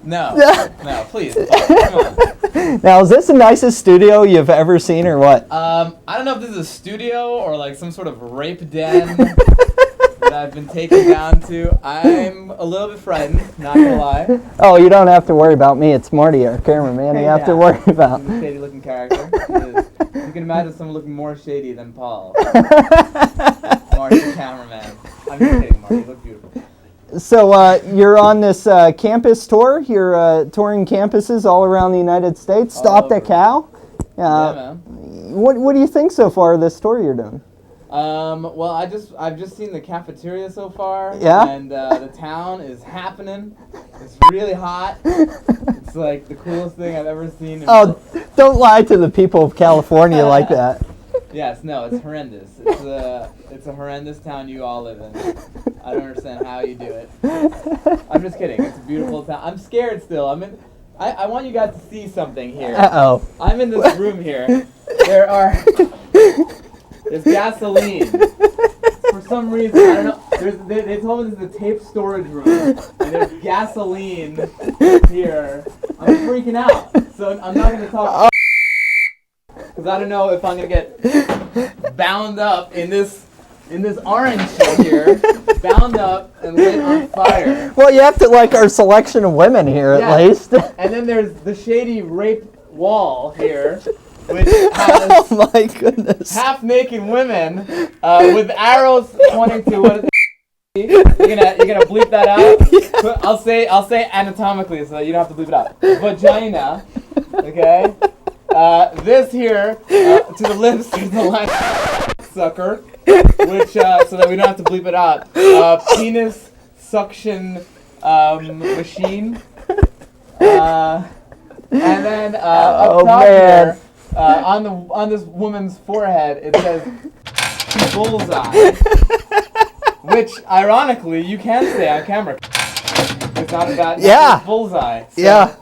No, please, Paul, come on. Now, is this the nicest studio you've ever seen, or what? I don't know if this is a studio or like some sort of rape den that I've been taken down to. I'm a little bit frightened, not gonna lie. Oh, you don't have to worry about me. It's Marty, our cameraman. You have to worry about. He's a shady-looking character. You can imagine someone looking more shady than Paul. Marty, the cameraman. I'm just kidding, Marty. You look beautiful. So you're on this campus tour. You're touring campuses all around the United States. Stopped at Cal. Yeah, man. What do you think so far of this tour you're doing? Well, I've just seen the cafeteria so far. Yeah? And the town is happening. It's really hot. It's like the coolest thing I've ever seen. Don't lie to the people of California like that. Yes, no, it's horrendous. It's a horrendous town you all live in. I don't understand how you do it. I'm just kidding. It's a beautiful town. I'm scared still. I want you guys to see something here. Uh-oh. I'm in this room here. There's gasoline. For some reason, I don't know. They told me this is a tape storage room, and there's gasoline here. I'm freaking out, so I'm not gonna talk. Because I don't know if I'm gonna get bound up in this orange shit here, bound up and lit on fire. Well, you have to like our selection of women here at least. And then there's the shady rape wall here, which has oh my goodness, half-naked women with arrows pointing to what is it? You're gonna bleep that out. I'll say anatomically, so you don't have to bleep it out. Vagina, okay. This here to the lips is the line sucker, which so that we don't have to bleep it out. Penis suction machine. And then up top here, on this woman's forehead, it says bullseye, which ironically you can say on camera. It's not about bullseye. So, yeah.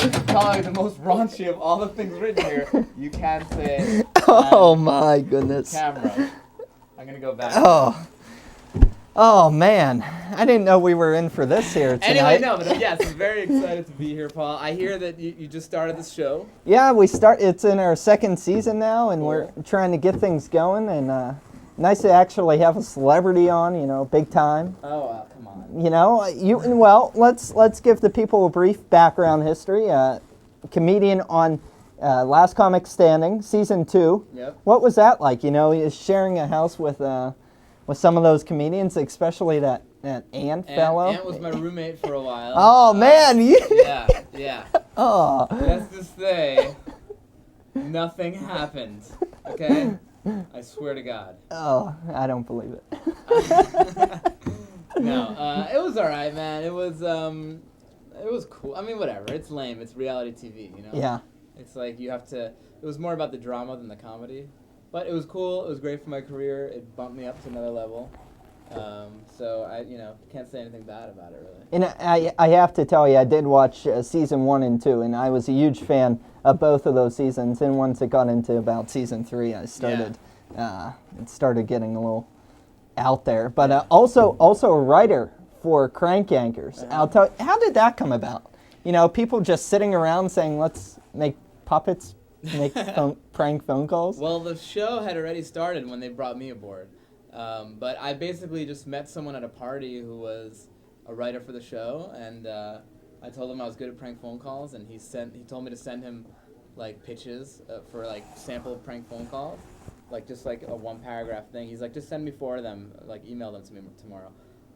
This is probably the most raunchy of all the things written here. You can say. Oh my goodness. Camera. I'm gonna go back. Oh man, I didn't know we were in for this here tonight. Anyway, no, but yes, I'm very excited to be here, Paul. I hear that you just started this show. Yeah, it's in our second season now, and we're trying to get things going. And nice to actually have a celebrity on, big time. Oh, come on. Well, let's give the people a brief background history. Comedian on Last Comic Standing, season 2. Yep. What was that like? Is sharing a house with some of those comedians, especially that Ant fellow. Ant was my roommate for a while. Oh man, Yeah. Oh. Let's just say, nothing happened. Okay. I swear to God. Oh, I don't believe it. No, it was alright, man. It was cool. I mean, whatever. It's lame. It's reality TV, Yeah. It's like you have to. It was more about the drama than the comedy, but it was cool. It was great for my career. It bumped me up to another level. So I, can't say anything bad about it really. And I have to tell you, I did watch season 1 and 2, and I was a huge fan of both of those seasons. And once it got into about season 3, I started it started getting a little out there. But also a writer for Crank Yankers. I'll tell you, how did that come about? People just sitting around saying, let's make puppets, make prank phone calls. Well, the show had already started when they brought me aboard. But I basically just met someone at a party who was a writer for the show, and I told him I was good at prank phone calls, and he told me to send him pitches for sample prank phone calls, just a 1-paragraph thing. He's like, just send me 4 of them, email them to me tomorrow.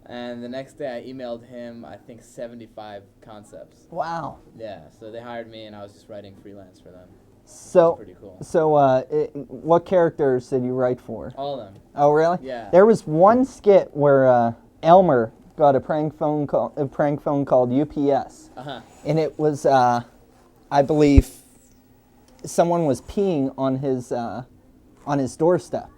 And the next day I emailed him, I think 75 concepts. Wow. Yeah, so they hired me, and I was just writing freelance for them. So, pretty cool. What characters did you write for? All of them. Oh, really? Yeah. There was one skit where Elmer got a prank phone called UPS, and it was, I believe, someone was peeing on his doorstep,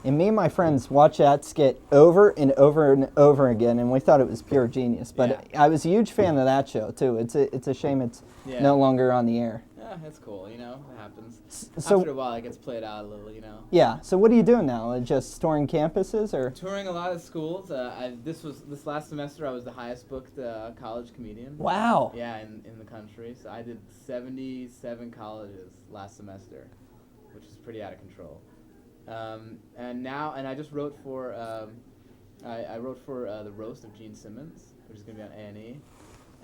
and me and my friends watched that skit over and over and over again, and we thought it was pure genius. But I was a huge fan of that show too. It's a shame it's no longer on the air. it's cool, you know, it happens. So- After a while, it gets played out a little, you know. Yeah. So what are you doing now? Just touring campuses, or? Touring a lot of schools. This last semester I was the highest booked college comedian. Wow. Yeah, in the country. So I did 77 colleges last semester, which is pretty out of control. And I just wrote for I wrote for the roast of Gene Simmons, which is gonna be on A&E.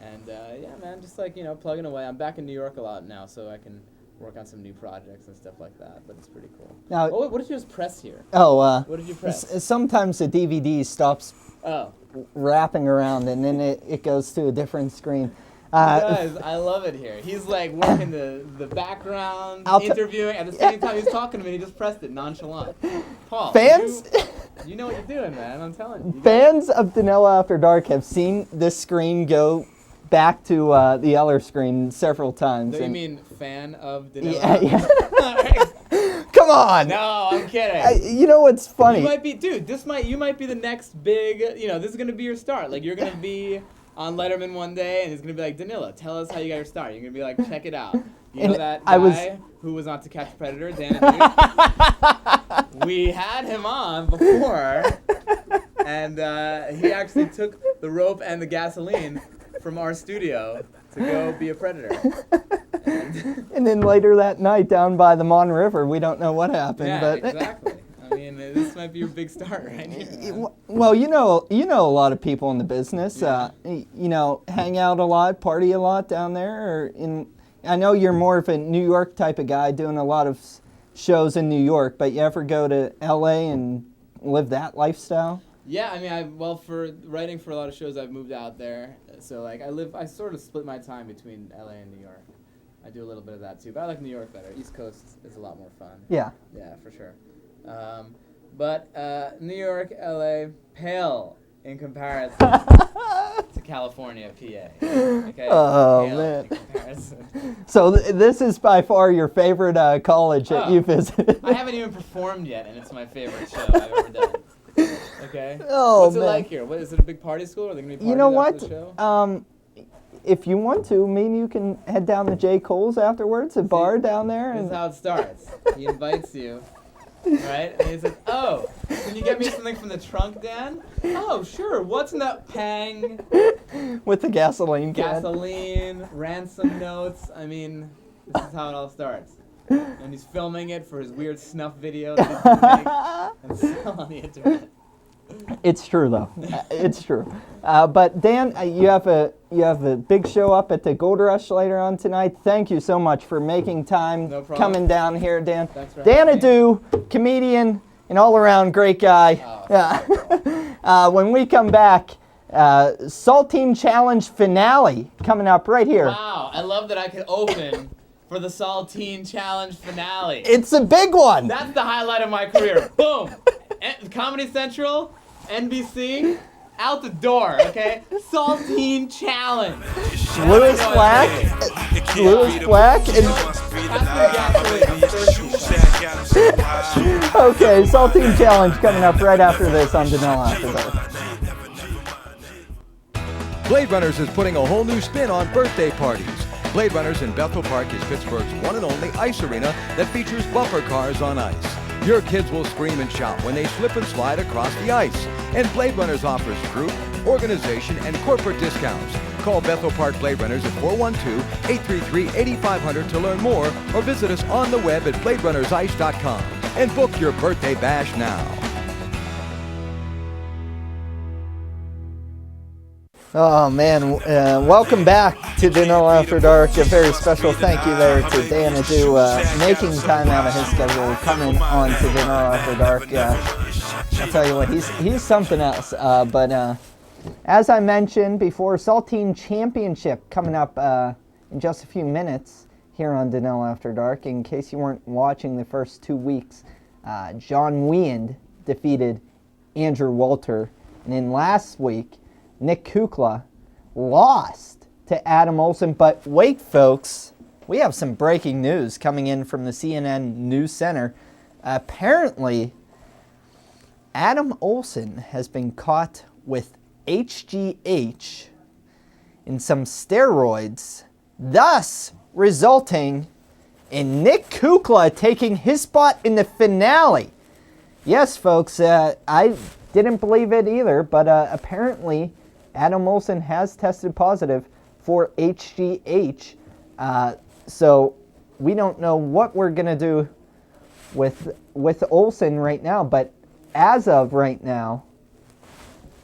And yeah, man, just like, you know, plugging away. I'm back in New York a lot now, so I can work on some new projects and stuff like that. But it's pretty cool. Now, what did you just press here? Oh, what did you press? Sometimes the DVD stops Oh. wrapping around, and then it goes to a different screen. Guys, I love it here. He's like working the background, interviewing. At the same time, he's talking to me. He just pressed it nonchalant. Paul, Fans? you know what you're doing, man. I'm telling you. Fans of Danilo After Dark have seen this screen go back to the other screen several times. Do you mean fan of Danilo? Yeah. Come on. No, I'm kidding. You know what's funny? You might be, dude. You might be the next big. You know, this is gonna be your start. Like, you're gonna be on Letterman one day, and it's gonna be like, Danilo, tell us how you got your start. You're gonna be like, check it out. You know that guy who was on To Catch a Predator, Dan? We had him on before, and he actually took the rope and the gasoline from our studio to go be a predator. And then later that night down by the Mon River, we don't know what happened. Yeah, but exactly. I mean, this might be your big start right here. Man. Well, you know a lot of people in the business. Yeah. You know, hang out a lot, party a lot down there. I know you're more of a New York type of guy, doing a lot of shows in New York. But you ever go to LA and live that lifestyle? Yeah, I mean, for writing for a lot of shows, I've moved out there. So like, I sort of split my time between LA and New York. I do a little bit of that too, but I like New York better. East Coast is a lot more fun. Yeah. Yeah, for sure. But New York, LA, pale in comparison to California, PA. Okay? Oh, Pale man. in comparison. So this is by far your favorite college that you visited. I haven't even performed yet, and it's my favorite show I've ever done. Okay. Oh, What's man. it like here? What is it? A big party school? Are they gonna be parties You know after what? the show? If you want to, maybe you can head down to J. Cole's afterwards, a bar down there. This And is how it starts. He invites you, right? And he says, "Oh, can you get me something from the trunk, Dan?" "Oh, sure. What's in that?" Pang. with the gasoline can. Gasoline, ransom notes. I mean, this is how it all starts. And he's filming it for his weird snuff video that he's gonna make and sell on the internet. It's true though. It's true. But Dan, you have a big show up at the Gold Rush later on tonight. Thank you so much for making time, No problem. coming down here, Dan. Thanks for Dan having me. Adu, comedian, an all-around great guy. Yeah. When we come back, Saltine Challenge finale coming up right here. Wow, I love that I could open for the Saltine Challenge finale. It's a big one. That's the highlight of my career. Boom. Comedy Central, NBC, out the door, okay? Saltine Challenge. Lewis Black, and okay, Saltine Challenge coming up right after this on Danilo After Dark. Blade Runners is putting a whole new spin on birthday parties. Blade Runners in Bethel Park is Pittsburgh's one and only ice arena that features bumper cars on ice. Your kids will scream and shout when they slip and slide across the ice. And Blade Runners offers group, organization, and corporate discounts. Call Bethel Park Blade Runners at 412-833-8500 to learn more, or visit us on the web at bladerunnersice.com and book your birthday bash now. Oh man, welcome back to Danilo After Dark. A very special thank you there to Dan Adu, making time out of his schedule, coming on to Danilo After Dark. I'll tell you what, he's something else. But as I mentioned before, Saltine Championship coming up in just a few minutes here on Danilo After Dark. In case you weren't watching the first 2 weeks, John Weand defeated Andrew Walter, and then last week, Nick Kukla lost to Adam Olsen. But wait, folks, we have some breaking news coming in from the CNN News Center. Apparently, Adam Olsen has been caught with HGH in some steroids, thus resulting in Nick Kukla taking his spot in the finale. Yes, folks, I didn't believe it either, but apparently Adam Olsen has tested positive for HGH. So we don't know what we're going to do with Olsen right now, but as of right now,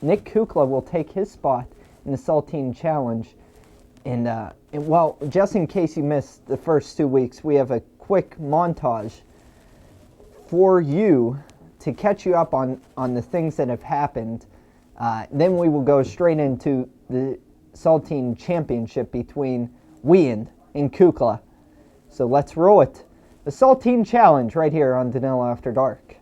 Nick Kukla will take his spot in the Saltine Challenge. And well, just in case you missed the first 2 weeks, we have a quick montage for you to catch you up on the things that have happened. Then we will go straight into the Saltine Championship between Wieand and Kukla. So let's roll it. The Saltine Challenge right here on DENILLO After Dark.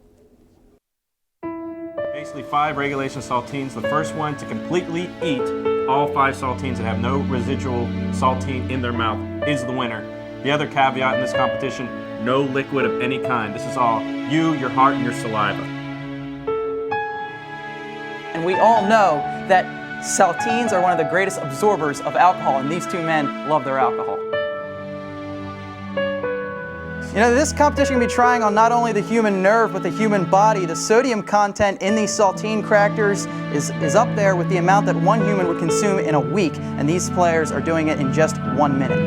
Basically 5 regulation saltines. The first one to completely eat all 5 saltines and have no residual saltine in their mouth is the winner. The other caveat in this competition, no liquid of any kind. This is all you, your heart, and your saliva. And we all know that saltines are one of the greatest absorbers of alcohol, and these two men love their alcohol. You know, this competition can be trying on not only the human nerve, but the human body. The sodium content in these saltine crackers is up there with the amount that one human would consume in a week, and these players are doing it in just 1 minute.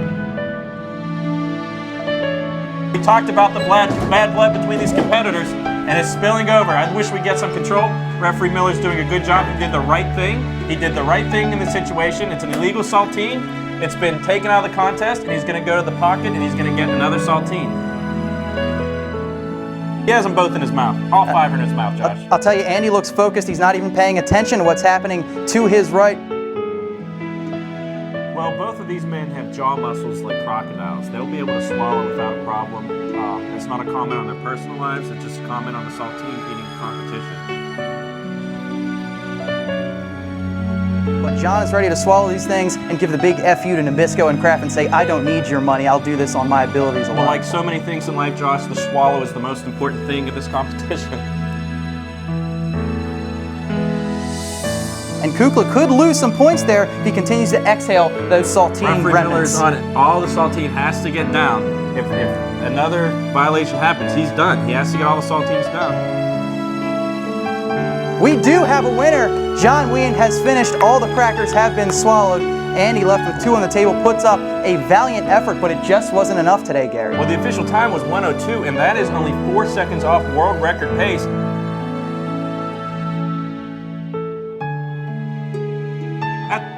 We talked about the bad blood between these competitors, and it's spilling over. I wish we'd get some control. Referee Miller's doing a good job. He did the right thing. He did the right thing in the situation. It's an illegal saltine. It's been taken out of the contest, and he's going to go to the pocket, and he's going to get another saltine. He has them both in his mouth. All 5 are in his mouth, Josh. I'll tell you, Andy looks focused. He's not even paying attention to what's happening to his right. Well, both of these men have jaw muscles like crocodiles. They'll be able to swallow without a problem. It's not a comment on their personal lives. It's just a comment on the saltine eating competition. But John is ready to swallow these things and give the big FU to Nabisco and Kraft and say, I don't need your money. I'll do this on my abilities alone. Well, like so many things in life, Josh, the swallow is the most important thing in this competition. And Kukla could lose some points there if he continues to exhale those saltine Referee remnants. Miller's on it. All the saltine has to get down. If another violation happens, he's done. He has to get all the saltines down. We do have a winner. John Wieand has finished. All the crackers have been swallowed. Andy left with 2 on the table, puts up a valiant effort, but it just wasn't enough today, Gary. Well, the official time was 1:02, and that is only 4 seconds off world record pace.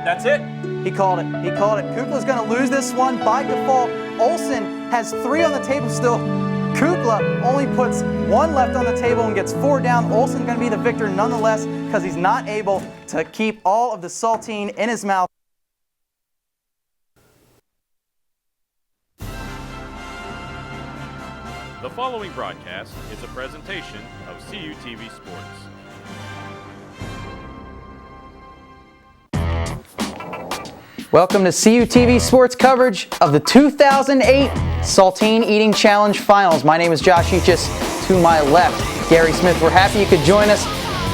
That's it. He called it. He called it. Kukla's going to lose this one by default. Olsen has 3 on the table still. Kukla only puts 1 left on the table and gets 4 down. Olsen's going to be the victor nonetheless because he's not able to keep all of the saltine in his mouth. The following broadcast is a presentation of CUTV Sports. Welcome to CUTV Sports coverage of the 2008 Saltine Eating Challenge Finals. My name is Josh Eachus. To my left, Gary Smith. We're happy you could join us.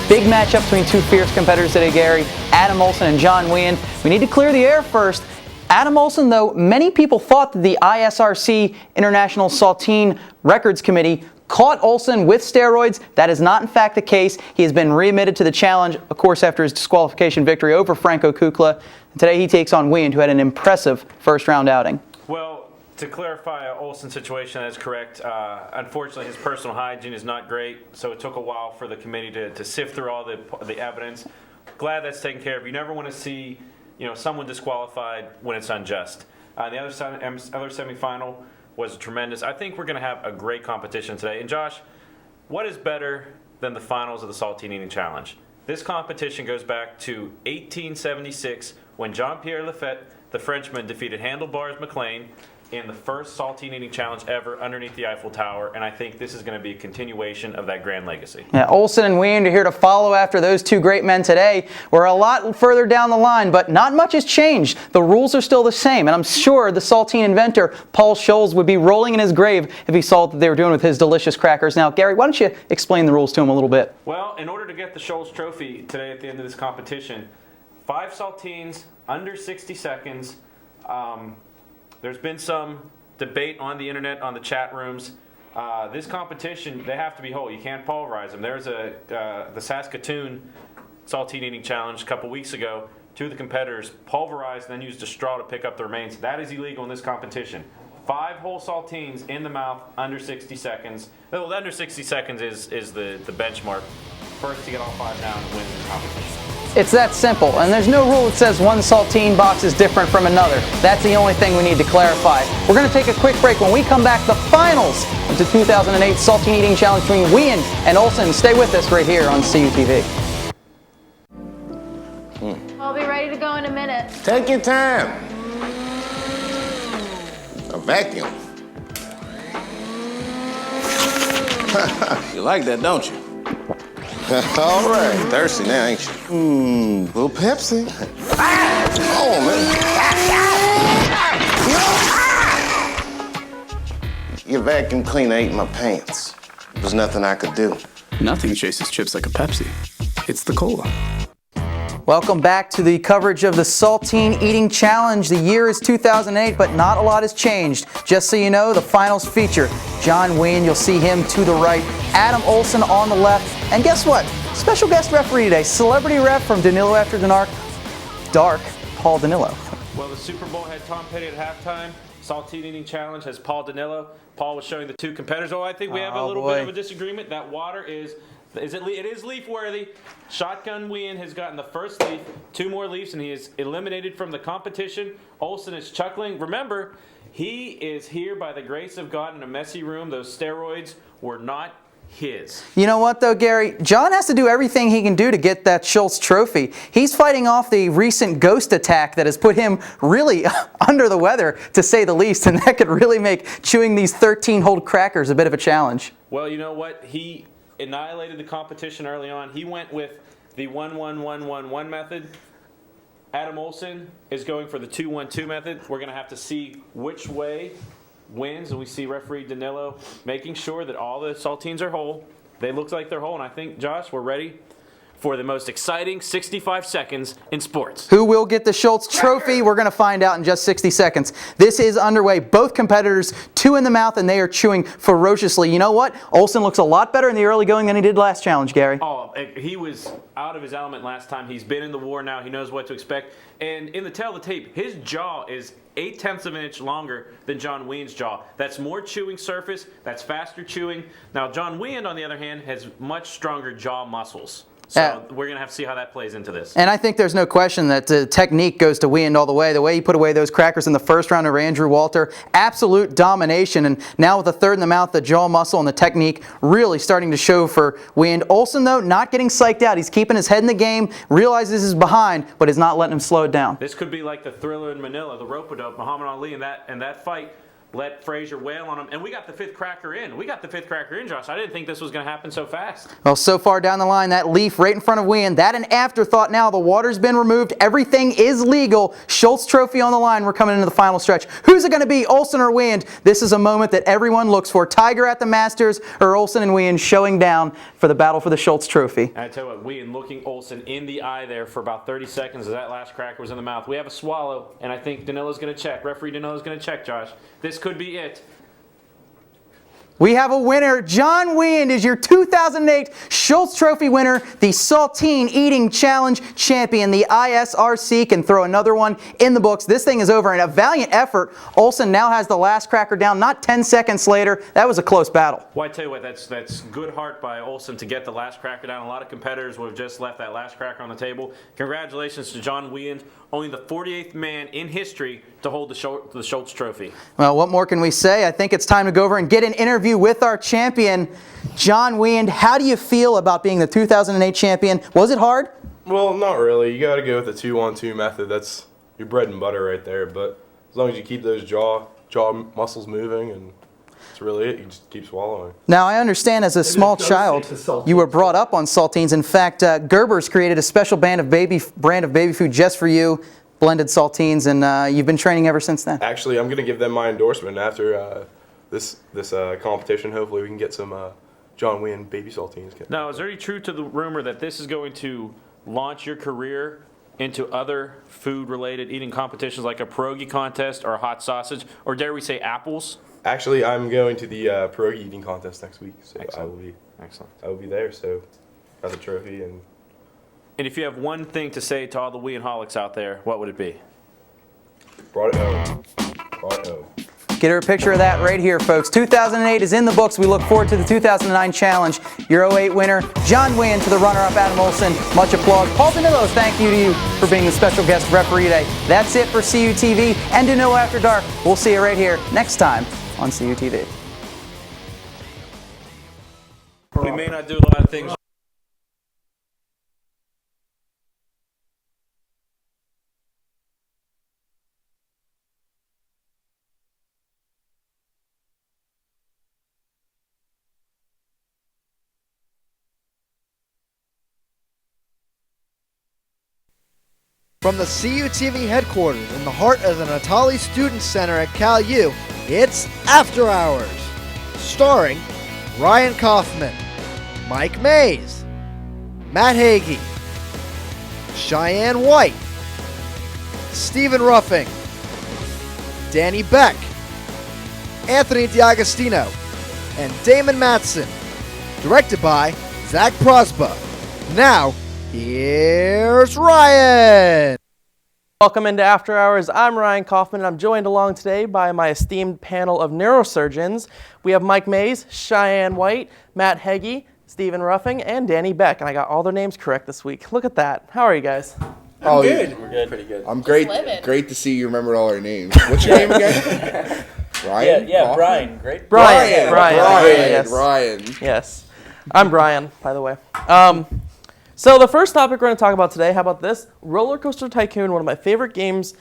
Big matchup between 2 fierce competitors today, Gary. Adam Olsen and John Wieand. We need to clear the air first. Adam Olsen, though, many people thought that the ISRC, International Saltine Records Committee, caught Olsen with steroids. That is not, in fact, the case. He has been readmitted to the challenge, of course, after his disqualification victory over Franco Kukla. Today he takes on Wieand, who had an impressive first-round outing. Well, to clarify Olsen's situation, that is correct. Unfortunately, his personal hygiene is not great, so it took a while for the committee to sift through all the evidence. Glad that's taken care of. You never want to see someone disqualified when it's unjust. The other semifinal was tremendous. I think we're going to have a great competition today. And Josh, what is better than the finals of the Saltine Eating Challenge? This competition goes back to 1876 when Jean-Pierre Lafette, the Frenchman, defeated Handlebars McLean in the first Saltine Eating Challenge ever underneath the Eiffel Tower, and I think this is going to be a continuation of that grand legacy. Yeah, Olsen and Wieand are here to follow after those 2 great men today. We're a lot further down the line, but not much has changed. The rules are still the same, and I'm sure the saltine inventor, Paul Scholes, would be rolling in his grave if he saw what they were doing with his delicious crackers. Now, Gary, why don't you explain the rules to him a little bit? Well, in order to get the Scholes Trophy today at the end of this competition, 5 saltines under 60 seconds, There's been some debate on the internet, on the chat rooms. This competition, they have to be whole. You can't pulverize them. There's the Saskatoon Saltine Eating Challenge a couple weeks ago. 2 of the competitors pulverized and then used a straw to pick up the remains. That is illegal in this competition. 5 whole saltines in the mouth under 60 seconds. Well, under 60 seconds is the benchmark. First to get all 5 down wins the competition. It's that simple, and there's no rule that says one saltine box is different from another. That's the only thing we need to clarify. We're going to take a quick break. When we come back, the finals of the 2008 Saltine Eating Challenge between Wien and Olsen. Stay with us right here on CUTV. I'll be ready to go in a minute. Take your time. A vacuum. You like that, don't you? All right, thirsty now, ain't you? Little Pepsi. Oh, man. Your vacuum cleaner ate my pants. There was nothing I could do. Nothing chases chips like a Pepsi. It's the cola. Welcome back to the coverage of the Saltine Eating Challenge. The year is 2008, but not a lot has changed. Just so you know, the finals feature John Wien, you'll see him to the right, Adam Olsen on the left, and guess what? Special guest referee today, celebrity ref from DENILLO After Dark, Paul DENILLO. Well, the Super Bowl had Tom Petty at halftime. Saltine Eating Challenge has Paul DENILLO. Paul was showing the 2 competitors. Oh, I think we have a little bit of a disagreement. That water it is leaf worthy. Shotgun Wien has gotten the first leaf, 2 more leaves, and he is eliminated from the competition. Olsen is chuckling. Remember, he is here by the grace of God in a messy room. Those steroids were not his. You know what though, Gary? John has to do everything he can do to get that Schultz trophy. He's fighting off the recent ghost attack that has put him really under the weather, to say the least, and that could really make chewing these 13-hole crackers a bit of a challenge. Well, you know what? He annihilated the competition early on. He went with the 1-1-1-1-1 method. Adam Olsen is going for the 2-1-2 method. We're going to have to see which way wins, and we see referee DENILLO making sure that all the saltines are whole. They look like they're whole, and I think, Josh, we're ready for the most exciting 65 seconds in sports. Who will get the Schultz trophy? We're going to find out in just 60 seconds. This is underway. Both competitors, 2 in the mouth, and they are chewing ferociously. You know what? Olsen looks a lot better in the early going than he did last challenge, Gary. Oh, he was out of his element last time. He's been in the war now. He knows what to expect. And in the tail of the tape, his jaw is 0.8 of an inch longer than John Wien's jaw. That's more chewing surface. That's faster chewing. Now, John Wien, on the other hand, has much stronger jaw muscles. So we're going to have to see how that plays into this. And I think there's no question that the technique goes to Wien all the way. The way he put away those crackers in the first round over Andrew Walter, absolute domination. And now with the 3rd in the mouth, the jaw muscle and the technique really starting to show for Wien. Olsen, though, not getting psyched out. He's keeping his head in the game, realizes he's behind, but is not letting him slow it down. This could be like the Thriller in Manila, the rope-a-dope, Muhammad Ali in that fight. Let Frazier wail on him, and we got the 5th cracker in. Josh. I didn't think this was going to happen so fast. Well, so far down the line, that leaf right in front of Wien, that an afterthought now. The water's been removed. Everything is legal. Schultz trophy on the line. We're coming into the final stretch. Who's it going to be, Olsen or Wien? This is a moment that everyone looks for. Tiger at the Masters or Olsen and Wien showing down for the battle for the Schultz trophy. I tell you what, Wien looking Olsen in the eye there for about 30 seconds as that last cracker was in the mouth. We have a swallow, and I think DENILLO's going to check. Referee DENILLO's going to check, Josh. This could be it. We have a winner. John Wien is your 2008 Schultz Trophy winner, the Saltine Eating Challenge champion. The ISRC can throw another one in the books. This thing is over in a valiant effort. Olsen now has the last cracker down, not 10 seconds later. That was a close battle. Well, I tell you what, that's good heart by Olsen to get the last cracker down. A lot of competitors would have just left that last cracker on the table. Congratulations to John Wien, only the 48th man in history to hold the Schultz Trophy. Well, what more can we say? I think it's time to go over and get an interview with our champion, John Wien. How do you feel about being the 2008 champion? Was it hard? Well, not really. You got to go with the 2-1-2 method. That's your bread and butter right there. But as long as you keep those jaw muscles moving, and that's really it. You just keep swallowing. Now, I understand as a small child, you were brought up on saltines. In fact, Gerber's created a special brand of baby food just for you, blended saltines, and you've been training ever since then. Actually, I'm going to give them my endorsement after this competition. Hopefully we can get some John Wien baby saltines. Now, is there any truth to the rumor that this is going to launch your career into other food-related eating competitions like a pierogi contest or a hot sausage, or dare we say apples? Actually, I'm going to the pierogi eating contest next week, so Excellent. I will be there. So got the trophy and if you have one thing to say to all the Weeholics out there, what would it be? Brought it home. Brought it home. Get her a picture of that right here, folks. 2008 is in the books. We look forward to the 2009 challenge. Your 08 winner, John Nguyen, to the runner-up, Adam Olson. Much applause. Paul DENILLO, thank you to you for being the special guest referee today. That's it for CUTV and DENILLO After Dark. We'll see you right here next time on CUTV. We may not do a lot of things. From the CUTV headquarters in the heart of the Natali Student Center at Cal U, it's After Hours, starring Ryan Kaufman, Mike Mays, Matt Hagee, Cheyenne White, Stephen Ruffing, Danny Beck, Anthony D'Agostino, and Damon Matson. Directed by Zach Prosba. Now, here's Ryan. Welcome into After Hours. I'm Ryan Kaufman, and I'm joined along today by my esteemed panel of neurosurgeons. We have Mike Mays, Cheyenne White, Matt Hagee, Stephen Ruffing, and Danny Beck, and I got all their names correct this week. Look at that. How are you guys? I'm good. We're good. Pretty good. I'm great. Great to see you remembered all our names. What's your name again? Ryan? Yeah, Kaufman? Brian. Great. Brian. Yes. Brian. Yes. I'm Brian, by the way. So the first topic we're going to talk about today, how about this? Roller Coaster Tycoon, one of my favorite games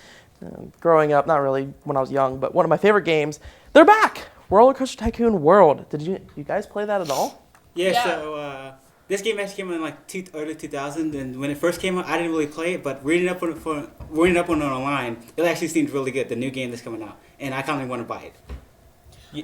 growing up. Not really when I was young, but one of my favorite games. They're back! Roller Coaster Tycoon World. Did you guys play that at all? Yeah. So this game actually came out in like early 2000, and when it first came out, I didn't really play it, but reading up on it online, it actually seemed really good, the new game that's coming out, and I kind of want to buy it.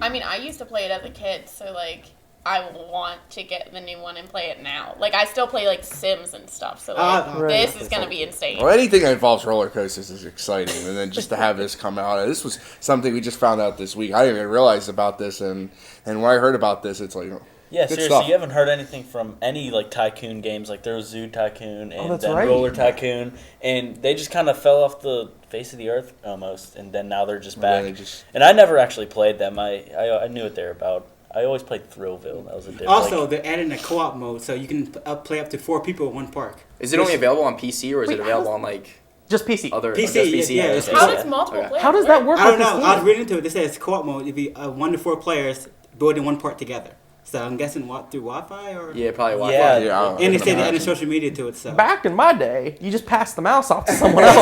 I mean, I used to play it as a kid, so like I want to get the new one and play it now. Like I still play like Sims and stuff, so like this is gonna be insane. Well, anything that involves roller coasters is exciting, and then just to have this come out, this was something we just found out this week. I didn't even realize about this, and when I heard about this, it's like, yeah, good seriously, stuff. you haven't heard anything from any like Tycoon games. Like there was Zoo Tycoon and that's then right. Roller Tycoon, and they just kind of fell off the face of the earth almost, and then now they're just back. And I never actually played them. I knew what they're about. I always played Thrillville. That was a different. Also, they're adding a co-op mode, so you can play up to 4 people in one park. Is it only available on PC, or is it available on like just PC? PC, just PC. yeah. Okay. How does multiple players? How does that work? I don't know. I was reading into it. It says co-op mode. It'd be 1 to 4 players building one part together. So I'm guessing through Wi-Fi or probably Wi-Fi. Yeah. And they said they added social media to it. So back in my day, you just passed the mouse off to someone else.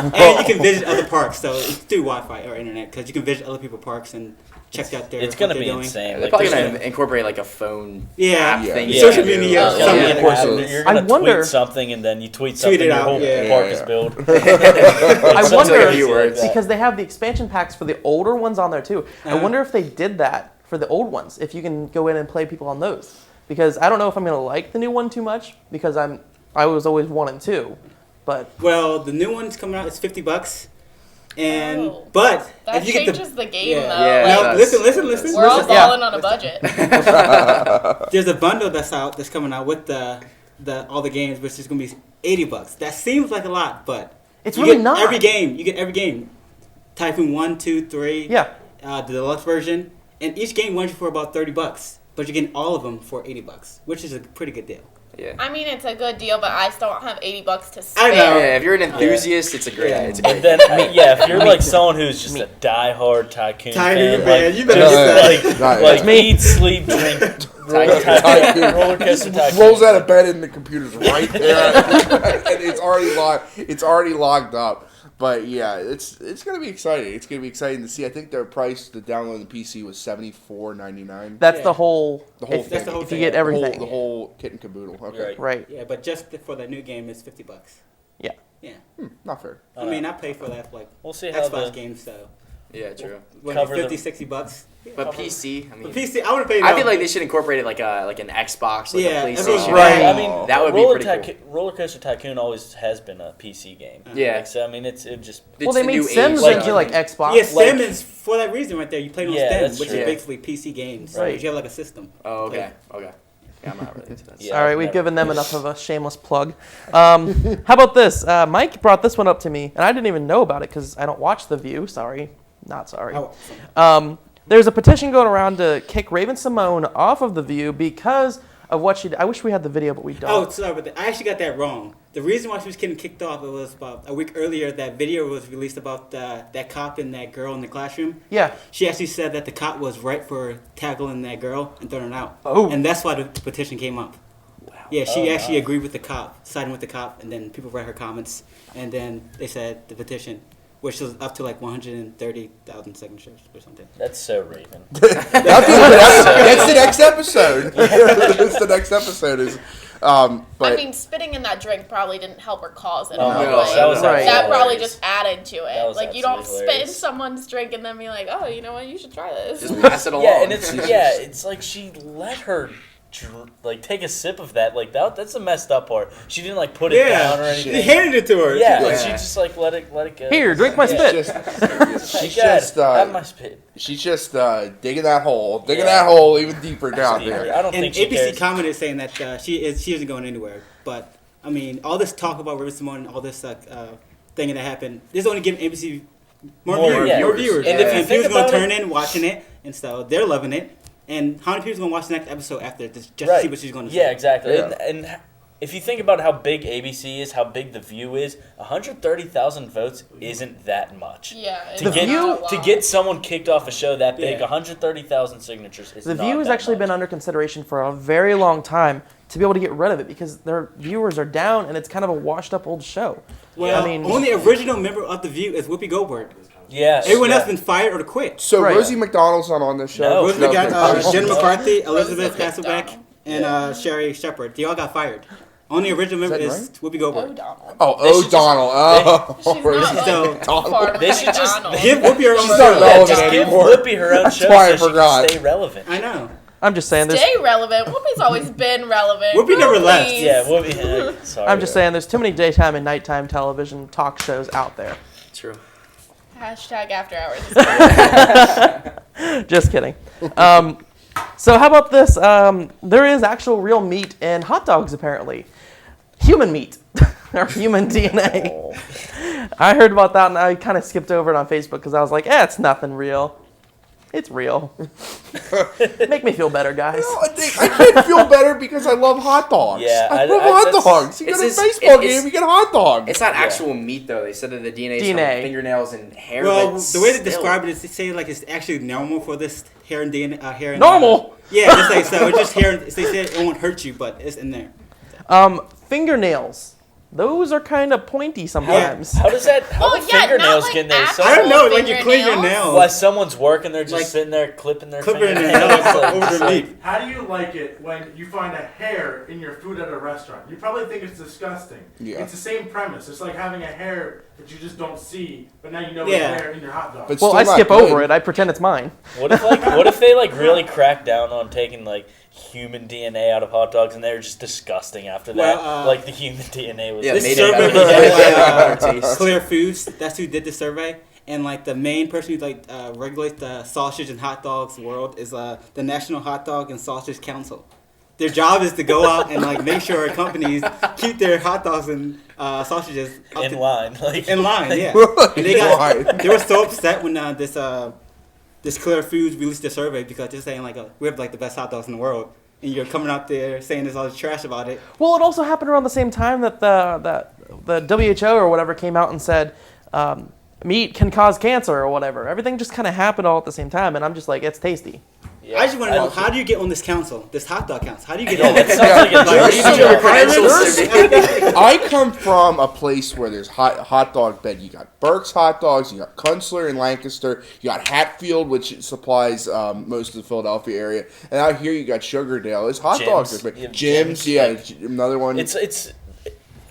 And you can visit other parks, so it's through Wi-Fi or internet, because you can visit other people's parks and check out their. It's gonna what be they're doing. insane. They're probably gonna incorporate like a phone app thing. Social media. You're gonna tweet something and then you tweet something. Tweet it out, your whole park is built. I wonder because they have the expansion packs for the older ones on there too. I wonder if they did that for the old ones. If you can go in and play people on those, because I don't know if I'm gonna like the new one too much because I was always 1 and 2, but the new one's coming out. It's $50. But that if you get changes the game though. No, listen. We're all balling on a budget. There's a bundle that's coming out with the all the games, which is gonna be $80. That seems like a lot, but it's you really get not. Every game, you get every game. Typhoon 1, 2, 3. Yeah. The deluxe version, and each game runs you for about $30, but you're getting all of them for $80, which is a pretty good deal. Yeah. I mean, it's a good deal, but I still don't have $80 to spare. I know. Yeah, if you're an enthusiast, it's a great. It's a great. And then, if you're like someone who's just a diehard Tycoon fan, like, you better get that. like eat, sleep, drink, roller coaster Tycoon. Rolls out of bed and the computer's right there, and it's already logged up. But yeah, it's gonna be exciting. It's gonna be exciting to see. I think their price to download the PC was $74.99. That's the whole. That's the whole if thing. you get everything, the whole kit and caboodle. Okay. Right. Yeah, but just for the new game, it's $50. Yeah. Yeah. Not fair. I mean, I pay for that we'll see how Xbox the games, so. Yeah, true. What, Cover $50, the- $60? But PC, I mean, But PC, I would pay. I feel like they should incorporate it like an Xbox, like Yeah, a PlayStation. right. I mean, that would be pretty cool. Roller Coaster Tycoon always has been a PC game. Yeah. Like, so I mean, it just. Well, they made Sims into like Xbox. Yeah, Sim is for that reason right there. You play on Yeah, Stem, that's which true. is basically PC games. Right. You have like a system. Oh, okay. Like, Okay. Yeah, I'm not really into that. Yeah, All right, we've given them enough of a shameless plug. How about this? Mike brought this one up to me, and I didn't even know about it because I don't watch The View. Sorry, not sorry. There's a petition going around to kick Raven-Symoné off of The View because of what she did. I wish we had the video, but we don't. Oh, sorry, but I actually got that wrong. The reason why she was getting kicked off, it was about a week earlier. That video was released about that cop and that girl in the classroom. Yeah. She actually said that the cop was right for tackling that girl and throwing her out. Oh. And that's why the petition came up. Wow. Yeah, she actually agreed with the cop, siding with the cop, and then people read her comments, and then they said the petition, which was up to like 130,000 signatures or something. That's so Raven. That's the next episode. That's the next episode is. But I mean, spitting in that drink probably didn't help her cause at all. no, Like, that was that probably hilarious. just added to That it. was Like, you don't absolutely spit in hilarious. someone's drink and then be like, oh, you know what, you should try this. Just pass it along. Yeah, and it's like she let her take a sip of that. Like that's a messed up part. She didn't like put it down or anything. He handed it to her. Yeah, like she just like let it go. Here, drink my spit. She's God, just have my spit. she's just digging that hole even deeper down there. I don't And think she ABC cares. commented saying that she isn't going anywhere. But I mean, all this talk about Raven-Symoné and all this thing that happened, this is only giving ABC more viewers. And And if you think people's going to about turn in watching it, and so they're loving it. And how many people's going to watch the next episode after just to see what she's going to say? Yeah, exactly. Yeah. And if you think about how big ABC is, how big The View is, 130,000 votes isn't that much. Yeah. To get someone kicked off a show that big, 130,000 signatures is The not View has that actually much. been under consideration for a very long time to be able to get rid of it because their viewers are down and it's kind of a washed up old show. Well, I mean, only original member of The View is Whoopi Goldberg. Yeah. Everyone else been fired or quit. So Right. Rosie McDonald's not on this show. No. Rosie got Jen McCarthy, Elizabeth Elizabeth Castlebeck, and Sherry Shepard. They all got fired. Only original member that is Whoopi Goldberg. O'Donnell. Oh, O'Donnell. She's not O'Donnell. They should just Give Whoopi her own She's show. not relevant just give anymore. Whoopi her own That's show why I so forgot. she can stay relevant. I know. I'm just saying there's Stay relevant. Whoopi's always been relevant. Whoopi never left. Please. Yeah, Whoopi. Sorry. I'm just saying there's too many daytime and nighttime television talk shows out there. True. Hashtag after hours. Just kidding. So how about this? There is actual real meat in hot dogs apparently. Human meat or human DNA. I heard about that and I kind of skipped over it on Facebook because I was like, it's nothing real. It's real. Make me feel better, guys. I can't feel better because I love hot dogs. Yeah, I love hot dogs. You go to a baseball game, you get a hot dog. It's not actual meat though. They said that the DNA is from fingernails and hair. Well, but the way they still. describe it is they say like it's actually normal for this hair and DNA. Hair and, Normal? Yeah, just like so. It's just hair. They say it won't hurt you, but it's in there. Fingernails. Those are kind of pointy sometimes. How does that? How do fingernails get in there? I don't know. Like you clean your nails. While someone's working, they're just Like, sitting there clipping their clipping their fingernails. nails Like, over just their like- meat. How do you like it when you find a hair in your food at a restaurant? You probably think it's disgusting. Yeah. It's the same premise. It's like having a hair that you just don't see, but now you know Yeah. it's there in your hot dog. Well, I skip over it. I pretend it's mine. What if they like really crack down on taking like human DNA out of hot dogs and they're just disgusting after that? Well, Like the human DNA was. This survey was done by Clear Foods. That's who did the survey. And like the main person who regulates the sausage and hot dogs world is the National Hot Dog and Sausage Council. Their job is to go out and like make sure companies keep their hot dogs and sausages up In line, like in line. Yeah, and they were so upset when this Clear Foods released the survey because they're saying like we have like the best hot dogs in the world, and you're coming out there saying there's all this trash about it. Well, it also happened around the same time that the WHO or whatever came out and said meat can cause cancer or whatever. Everything just kind of happened all at the same time, and I'm just like, it's tasty. Yeah. I just want to know, how do you get on this council, this hot dog council? How do you get Yeah, on that this? sounds like a job. I come from a place where there's hot dog bed. You got Burke's Hot Dogs, you got Kunstler in Lancaster, you got Hatfield, which supplies most of the Philadelphia area, and out here you got Sugardale. It's hot dogs. Jim's, yeah, another one. It's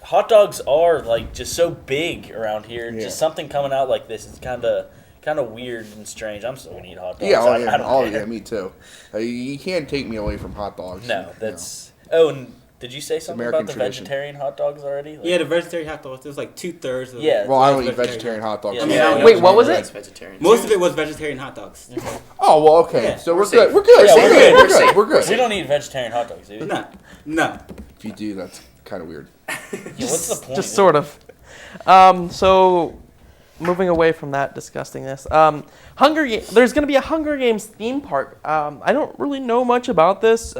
hot dogs are like just so big around here. Yeah. Just something coming out like this is kind of kind of weird and strange. I'm still gonna eat hot dogs. Yeah, I don't care. yeah, me too. You can't take me away from hot dogs. No, that's. Oh, and did you say something American about the tradition. vegetarian hot dogs already? Yeah, the vegetarian hot dogs. It was like 2/3 of Yeah. Well, I don't eat vegetarian hot dogs. Yeah. Wait, what was it? Most of it was vegetarian hot dogs. Oh, well, okay. Yeah. So we're good. We're good. Yeah, We're good. We're good. We're good. We don't eat vegetarian hot dogs, do we? No. If you do, that's kind of weird. Yeah, what's the point? Just sort of. So, moving away from that disgustingness, there's going to be a Hunger Games theme park. I don't really know much about this.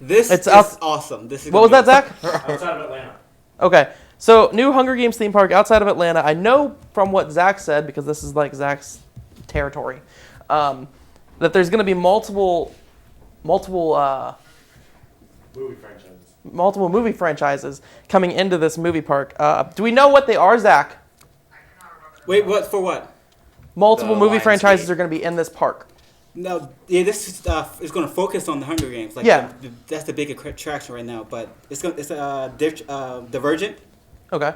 This it's is awesome. This is what was that, Zach? Outside of Atlanta. Okay, so new Hunger Games theme park outside of Atlanta. I know from what Zach said, because this is like Zach's territory, that there's going to be multiple movie franchises coming into this movie park. Do we know what they are, Zach? Wait, what? For what? Multiple movie franchises are going to be in this park. No, yeah, this is going to focus on the Hunger Games. Like, Yeah. That's the big attraction right now. But it's Divergent. Okay.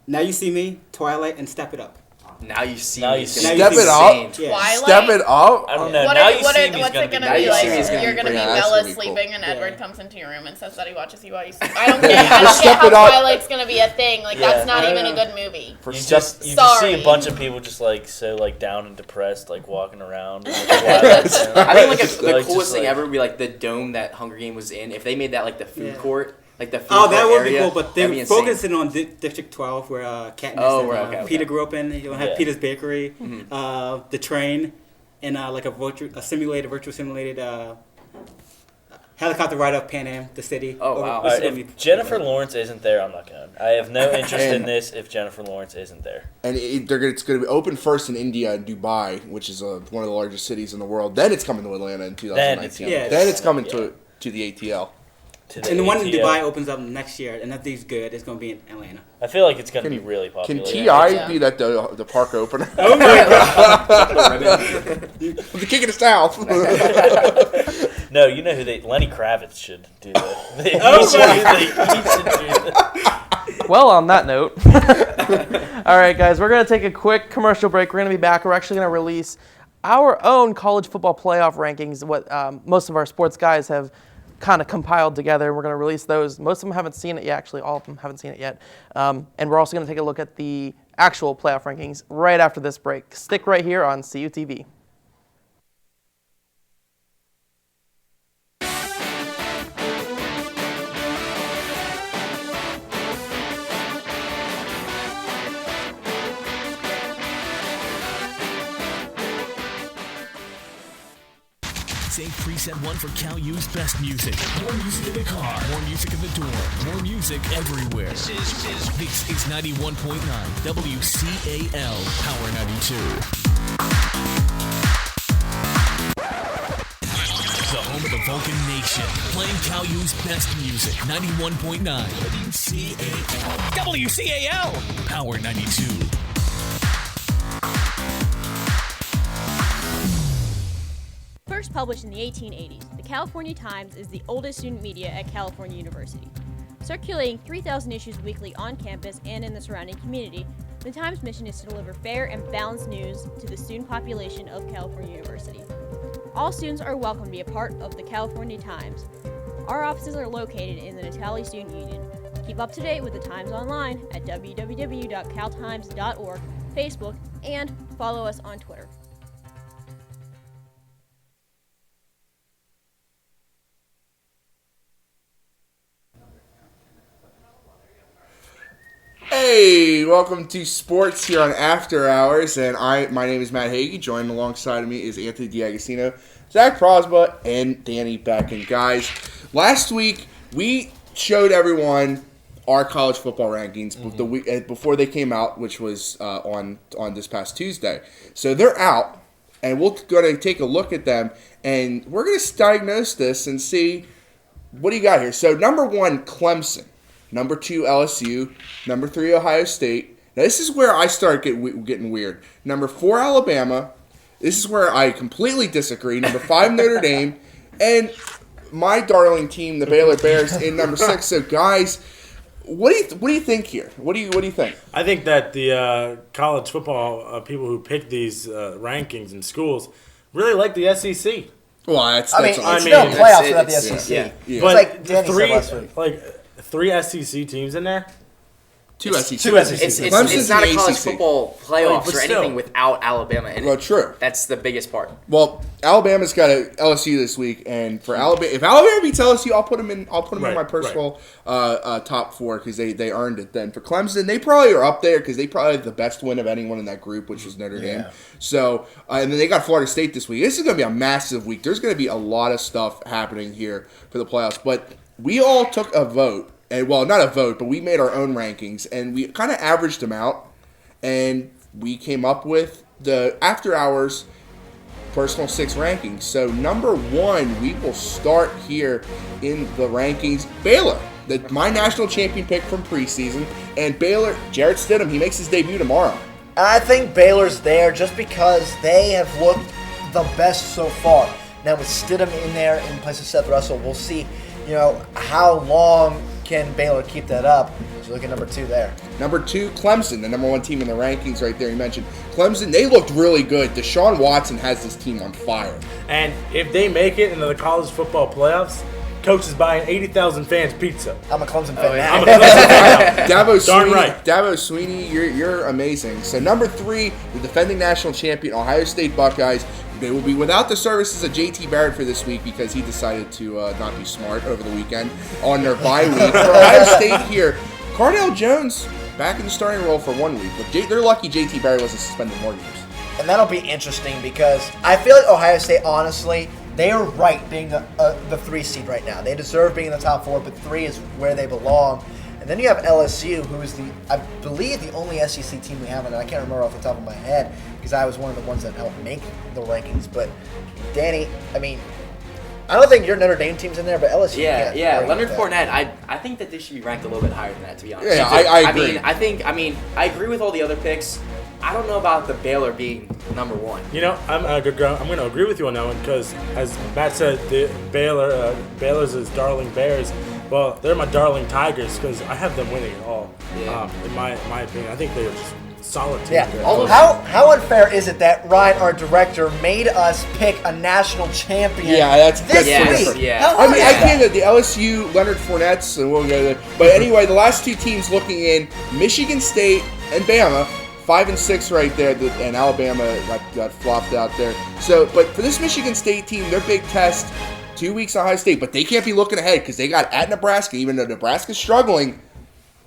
Now You See Me, Twilight, and Step It Up. Now You See Now Me. You is See gonna Me. be Step it insane. up. Yeah. Step it up. I don't know. What Now are- You what See are- Me is what's gonna it be gonna be Now You See like? Me is gonna You're be gonna be pretty- that's Bella gonna be cool. sleeping, and Yeah. Edward comes into your room and says that he watches you while you sleep. I don't get how Step it up. Twilight's gonna be a thing. Like Yeah. that's not even a good movie. You just see Sorry. a bunch of people just like so like down and depressed, like walking around. Like, I think like the Like, coolest just, thing like- ever would be like the dome that Hunger Game was in. If they made that like the food Yeah. court, like the food Oh, that court would be area, cool. But that'd be they're insane. focusing on District 12, where Katniss Oh, and right, okay, Peter okay. grew up in. You'll have Yeah. Peter's Bakery, Mhm. the train, and like a virtual simulated helicopter ride up Pan Am, the city. Oh, wow. This is gonna be- If Jennifer Lawrence isn't there, I'm not going. I have no interest in this if Jennifer Lawrence isn't there. And it's going to be open first in India and Dubai, which is one of the largest cities in the world. Then it's coming to Atlanta in 2019. Then it's coming to the ATL. And the one in Dubai opens up next year, and that thing's good. It's going to be in Atlanta. I feel like it's going to be really popular. Can T.I. be the park opener? Oh my god! The king of the South. No, you know who Lenny Kravitz should do that. Well, on that note, all right, guys, we're going to take a quick commercial break. We're going to be back. We're actually going to release our own college football playoff rankings, what most of our sports guys have kind of compiled together. We're going to release those. Most of them haven't seen it yet. Actually, all of them haven't seen it yet. And we're also going to take a look at the actual playoff rankings right after this break. Stick right here on CUTV. Save preset 1 for Cal U's best music. More music in the car, more music in the door, more music everywhere. This is 91.9 WCAL Power 92. The home of the Vulcan Nation, playing Cal U's best music. 91.9 WCAL Power 92. First published in the 1880s, the California Times is the oldest student media at California University. Circulating 3,000 issues weekly on campus and in the surrounding community, the Times' mission is to deliver fair and balanced news to the student population of California University. All students are welcome to be a part of the California Times. Our offices are located in the Natali Student Union. Keep up to date with the Times online at www.caltimes.org, Facebook, and follow us on Twitter. Hey, welcome to sports here on After Hours, and my name is Matt Hagee. Joined alongside of me is Anthony D'Agostino, Zach Prosba, and Danny Beck. And guys, last week we showed everyone our college football rankings the week before they came out, which was on this past Tuesday. So they're out, and we're going to take a look at them, and we're going to diagnose this and see what do you got here. So number 1, Clemson. Number 2, LSU. Number 3, Ohio State. Now, this is where I start getting weird. Number 4, Alabama. This is where I completely disagree. Number 5, Notre Dame. And my darling team, the Baylor Bears, in number 6. So, guys, what do you think here? What do you think? I think that the college football people who pick these rankings in schools really like the SEC. Well, it's still playoffs without the SEC. Yeah. But Like Danny said last week. three SEC teams in there. Two SEC. It's not a college football playoffs but or still. anything without Alabama in it. Well, true. That's the biggest part. Well, Alabama's got a LSU this week, and for Alabama, if Alabama beats LSU, I'll put them in. I'll put them in my personal top 4 because they earned it. Then for Clemson, they probably are up there because they probably have the best win of anyone in that group, which is Notre Dame. So, and then they got Florida State this week. This is going to be a massive week. There's going to be a lot of stuff happening here for the playoffs. But we all took a vote. And, well, not a vote, but we made our own rankings, and we kind of averaged them out, and we came up with the After Hours Personal 6 rankings. So, number 1, we will start here in the rankings. Baylor, my national champion pick from preseason, and Baylor, Jarrett Stidham, he makes his debut tomorrow. I think Baylor's there just because they have looked the best so far. Now, with Stidham in there in place of Seth Russell, we'll see, how long can Baylor keep that up? So look at number 2 there. Number 2, Clemson, the number 1 team in the rankings right there. You mentioned Clemson. They looked really good. Deshaun Watson has this team on fire. And if they make it into the college football playoffs, coach is buying 80,000 fans pizza. I'm a Clemson fan now. I'm a Clemson fan now. Dabo Darn Sweeney, right. Dabo Sweeney, you're amazing. So number 3, the defending national champion Ohio State Buckeyes. They will be without the services of JT Barrett for this week because he decided to not be smart over the weekend on their bye week. For Ohio State here, Cardale Jones back in the starting role for 1 week. But they're lucky JT Barrett wasn't suspended more games. And that'll be interesting because I feel like Ohio State, honestly, they are right being the 3 seed right now. They deserve being in the top 4, but 3 is where they belong. And then you have LSU, who is I believe, the only SEC team we have, and I can't remember off the top of my head because I was one of the ones that helped make the rankings. But Danny, I don't think your Notre Dame team's in there, but LSU. Yeah. Leonard Fournette, I think that they should be ranked a little bit higher than that, to be honest. Yeah, I agree. I agree with all the other picks. I don't know about the Baylor being number 1. I'm going to agree with you on that one because, as Matt said, the Baylor's his darling Bears. Well, they're my darling Tigers because I have them winning it all. Yeah. In my opinion, I think they're just solid team. Yeah. How unfair is it that Ryan, our director, made us pick a national champion? Yeah, that's this different. week. Yeah. How I can't. The LSU Leonard Fournette's, and we'll go there. But anyway, the last 2 teams looking in: Michigan State and Bama. 5 and 6 right there, and Alabama got flopped out there. So, but for this Michigan State team, their big test, 2 weeks Ohio State, but they can't be looking ahead because they got at Nebraska. Even though Nebraska's struggling,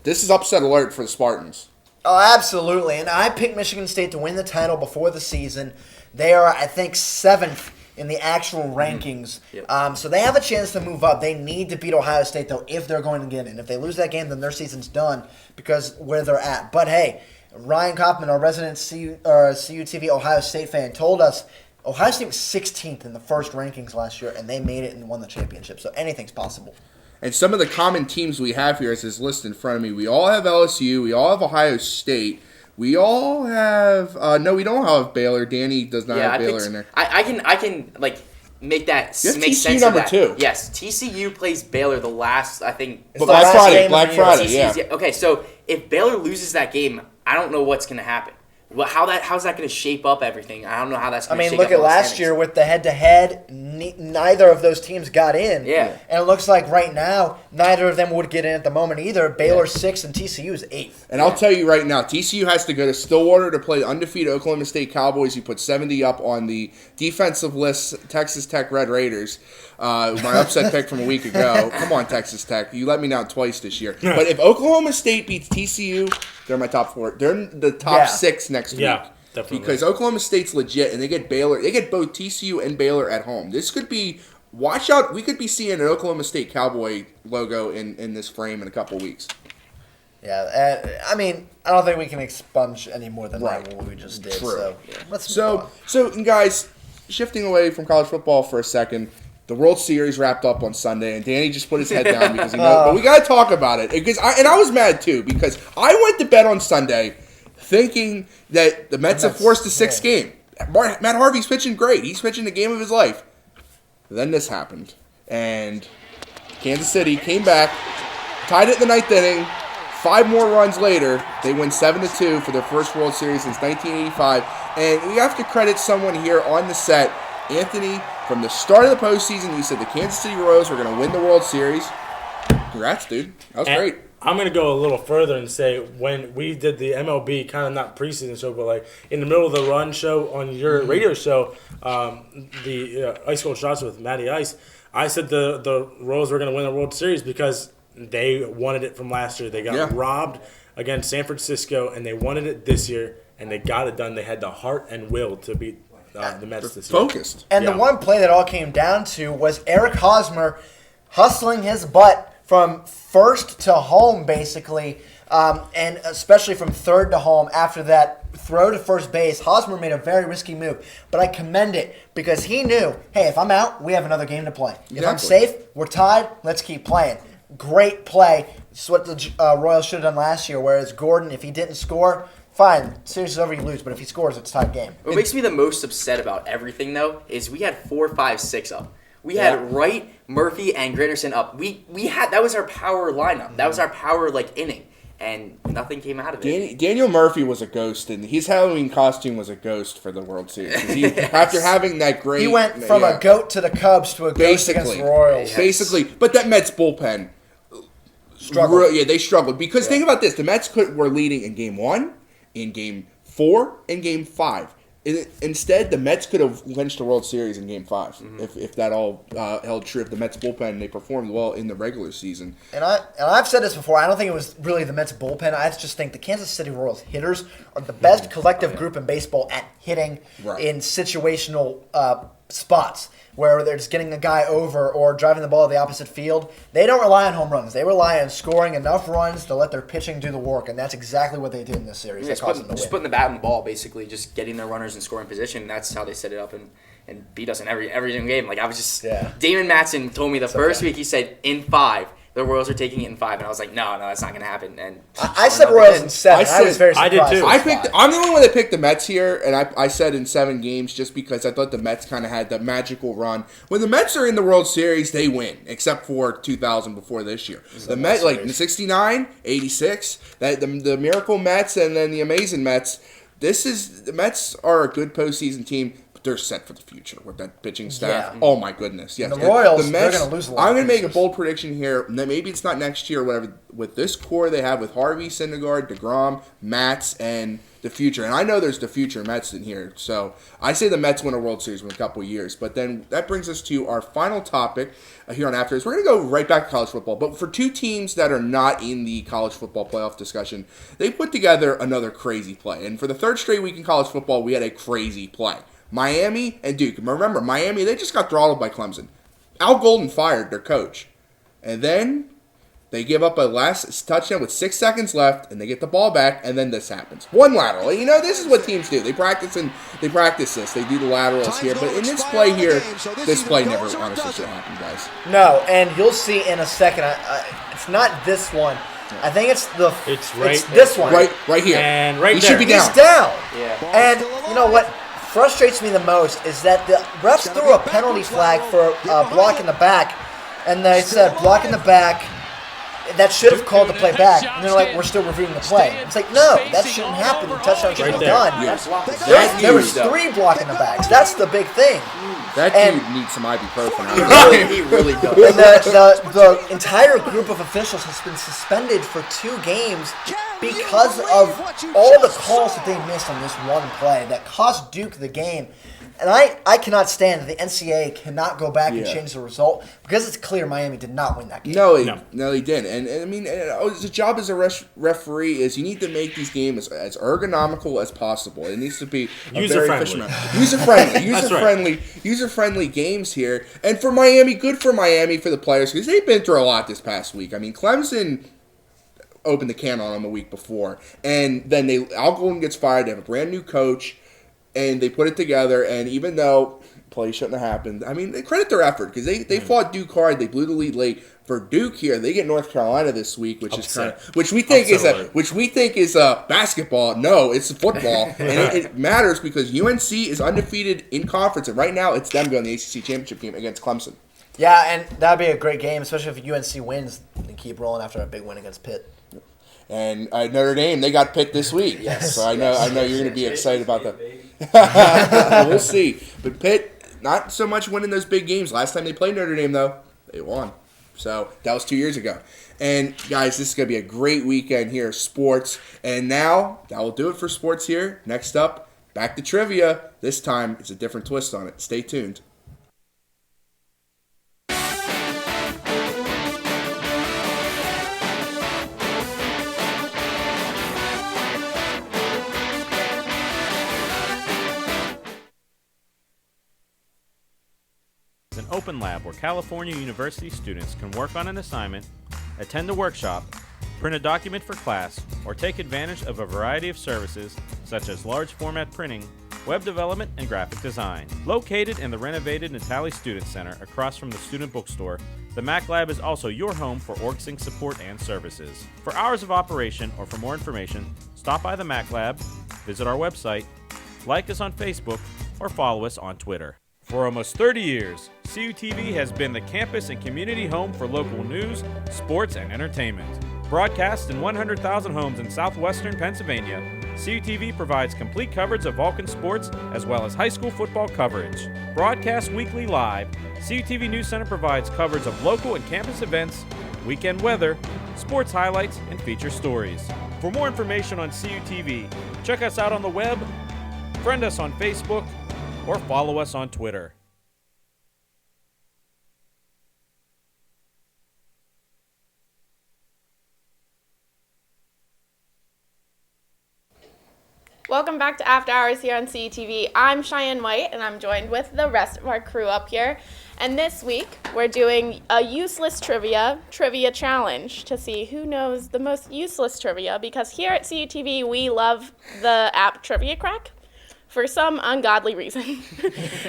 this is upset alert for the Spartans. Oh, absolutely. And I picked Michigan State to win the title before the season. They are, I think, 7th in the actual rankings. Yep. So they have a chance to move up. They need to beat Ohio State, though, if they're going to get in. If they lose that game, then their season's done because where they're at. But, hey, Ryan Kaufman, our resident CUTV Ohio State fan, told us Ohio State was 16th in the first rankings last year, and they made it and won the championship. So anything's possible. And some of the common teams we have here is this list in front of me. We all have LSU. We all have Ohio State. We all have no, we don't have Baylor. Danny does not have Baylor in there. I can make that You have make TCU sense number of that. 2. Yes, TCU plays Baylor the last, I think. But Black Friday, yeah. Okay, so if Baylor loses that game, I don't know what's going to happen. Well, how's that going to shape up everything? I don't know how that's going to shake up. Look at last year with the head-to-head. Neither of those teams got in. Yeah. And it looks like right now, neither of them would get in at the moment either. Baylor's 6th and TCU is 8th. And I'll tell you right now, TCU has to go to Stillwater to play the undefeated Oklahoma State Cowboys. You put 70 up on the defensive list, Texas Tech Red Raiders. My upset pick from a week ago. Come on, Texas Tech. You let me down twice this year. But if Oklahoma State beats TCU, they're my top 4. They're in the top 6 next week. Yeah, definitely. Because Oklahoma State's legit, and they get Baylor. They get both TCU and Baylor at home. This could be, watch out, we could be seeing an Oklahoma State Cowboy logo in this frame in a couple weeks. Yeah, I don't think we can expunge any more than that what we just did. True. So let's move on. So, guys, shifting away from college football for a second, the World Series wrapped up on Sunday, and Danny just put his head down because he knows. But we got to talk about it because I was mad too because I went to bed on Sunday thinking that the Mets have forced a 6th game. Matt Harvey's pitching great. He's pitching the game of his life. Then this happened, and Kansas City came back, tied it in the 9th inning, 5 more runs later, they win 7-2 for their first World Series since 1985. And we have to credit someone here on the set, Anthony. From the start of the postseason, he said the Kansas City Royals were going to win the World Series. Congrats, dude. That was great. I'm going to go a little further and say when we did the MLB, kind of not preseason show, but like in the middle of the run show on your radio show, the Ice Cold Shots with Matty Ice, I said the Royals were going to win the World Series because they wanted it from last year. They got robbed against San Francisco, and they wanted it this year, and they got it done. They had the heart and will to beat the Mets this year. Focused. And the one play that all came down to was Eric Hosmer hustling his butt from first to home, basically, and especially from third to home after that throw to first base. Hosmer made a very risky move, but I commend it because he knew, hey, if I'm out, we have another game to play. Exactly. If I'm safe, we're tied, let's keep playing. Great play. It's what the Royals should have done last year, whereas Gordon, if he didn't score, fine, series is over, you lose, but if he scores, it's a tied game. What makes me the most upset about everything, though, is we had 4, 5, 6 up. We had Wright, Murphy, and Granderson up. We had that was our power lineup. That was our power inning, and nothing came out of it. Daniel Murphy was a ghost, and his Halloween costume was a ghost for the World Series. After having that great, he went from a goat to the Cubs to a ghost against the Royals. Basically, but that Mets bullpen struggled. They struggled because think about this: the Mets were leading in Game 1, in Game 4, and Game 5. Instead, the Mets could have clinched the World Series in Game 5 if that all held true. If the Mets bullpen, they performed well in the regular season. And I've said this before. I don't think it was really the Mets bullpen. I just think the Kansas City Royals hitters are the best collective group in baseball at hitting in situational spots where they're just getting a guy over or driving the ball to the opposite field. They don't rely on home runs. They rely on scoring enough runs to let their pitching do the work, and that's exactly what they did in this series. Just putting the bat in the ball, basically, just getting their runners in scoring position. That's how they set it up and beat us in every single game. I was just Damon Matson told me the first week, he said in 5. The Royals are taking it in 5, and I was like, no, that's not going to happen. And I said Royals in 7. I was very surprised. I did too. I'm the only one that picked the Mets here, and I said in 7 games just because I thought the Mets kind of had that magical run. When the Mets are in the World Series, they win, except for 2000 before this year. The Mets, in 69, 86, the Miracle Mets, and then the Amazing Mets. The Mets are a good postseason team. They're set for the future with that pitching staff. Yeah. Oh, my goodness. Yes. The Royals, they're going to lose a lot. I'm going to make a bold prediction here. Maybe it's not next year or whatever. With this core they have with Harvey, Syndergaard, DeGrom, Matz, and the future. And I know there's the future Mets in here. So I say the Mets win a World Series in a couple of years. But then that brings us to our final topic here on After This. We're going to go right back to college football. But for 2 teams that are not in the college football playoff discussion, they put together another crazy play. And for the 3rd straight week in college football, we had a crazy play. Miami and Duke. Remember, Miami, they just got throttled by Clemson. Al Golden fired their coach. And then they give up a last touchdown with 6 seconds left, and they get the ball back, and then this happens. One lateral. This is what teams do. They practice this. They do the laterals here. But in this play here, this play never honestly should happen, guys. No, and you'll see in a second. It's not this one. I think it's this one. Right here. And right he there. Should be down. He's down. Yeah. And you know what frustrates me the most is that the refs threw a penalty flag for block in the back, and they said block in the back. That should have called the play back. And they're like, we're still reviewing the play. It's like, no, that shouldn't happen. The touchdown should be done. Yeah. There was 3 blocking the backs. That's the big thing. That dude needs some ibuprofen. He really does. And the entire group of officials has been suspended for 2 games because of all the calls that they missed on this one play that cost Duke the game. And I cannot stand that the NCAA cannot go back and change the result because it's clear Miami did not win that game. No, he didn't. And I mean, the job as a referee is you need to make these games as ergonomical as possible. It needs to be user-friendly games here. And for Miami, good for Miami for the players because they've been through a lot this past week. I mean, Clemson opened the can on them the week before, and then Al Golden gets fired. They have a brand new coach. And they put it together, and even though play shouldn't have happened, I mean, they credit their effort because they fought Duke hard. They blew the lead late. For Duke here, they get North Carolina this week, which is which we think is basketball. No, it's football, and it matters because UNC is undefeated in conference, and right now it's them going the ACC championship game against Clemson. Yeah, and that'd be a great game, especially if UNC wins and keep rolling after a big win against Pitt. And Notre Dame, they got Pitt this week. Yes. So I know you're going to be excited about that. We'll see. But Pitt, not so much winning those big games. Last time they played Notre Dame, though, they won. So that was 2 years ago. And guys, this is going to be a great weekend here, sports. And now, that will do it for sports here. Next up, back to trivia. This time, it's a different twist on it. Stay tuned. An open lab where California University students can work on an assignment, attend a workshop, print a document for class, or take advantage of a variety of services such as large format printing, web development, and graphic design. Located in the renovated Natali Student Center across from the student bookstore, the Mac Lab is also your home for OrgSync support and services. For hours of operation or for more information, stop by the Mac Lab, visit our website, like us on Facebook, or follow us on Twitter. For almost 30 years, CUTV has been the campus and community home for local news, sports, and entertainment. Broadcast in 100,000 homes in southwestern Pennsylvania, CUTV provides complete coverage of Vulcan sports as well as high school football coverage. Broadcast weekly live, CUTV News Center provides coverage of local and campus events, weekend weather, sports highlights, and feature stories. For more information on CUTV, check us out on the web, friend us on Facebook, or follow us on Twitter. Welcome back to After Hours here on CETV. I'm Cheyenne White, and I'm joined with the rest of our crew up here. And this week, we're doing a useless trivia challenge to see who knows the most useless trivia, because here at CETV, we love the app Trivia Crack for some ungodly reason.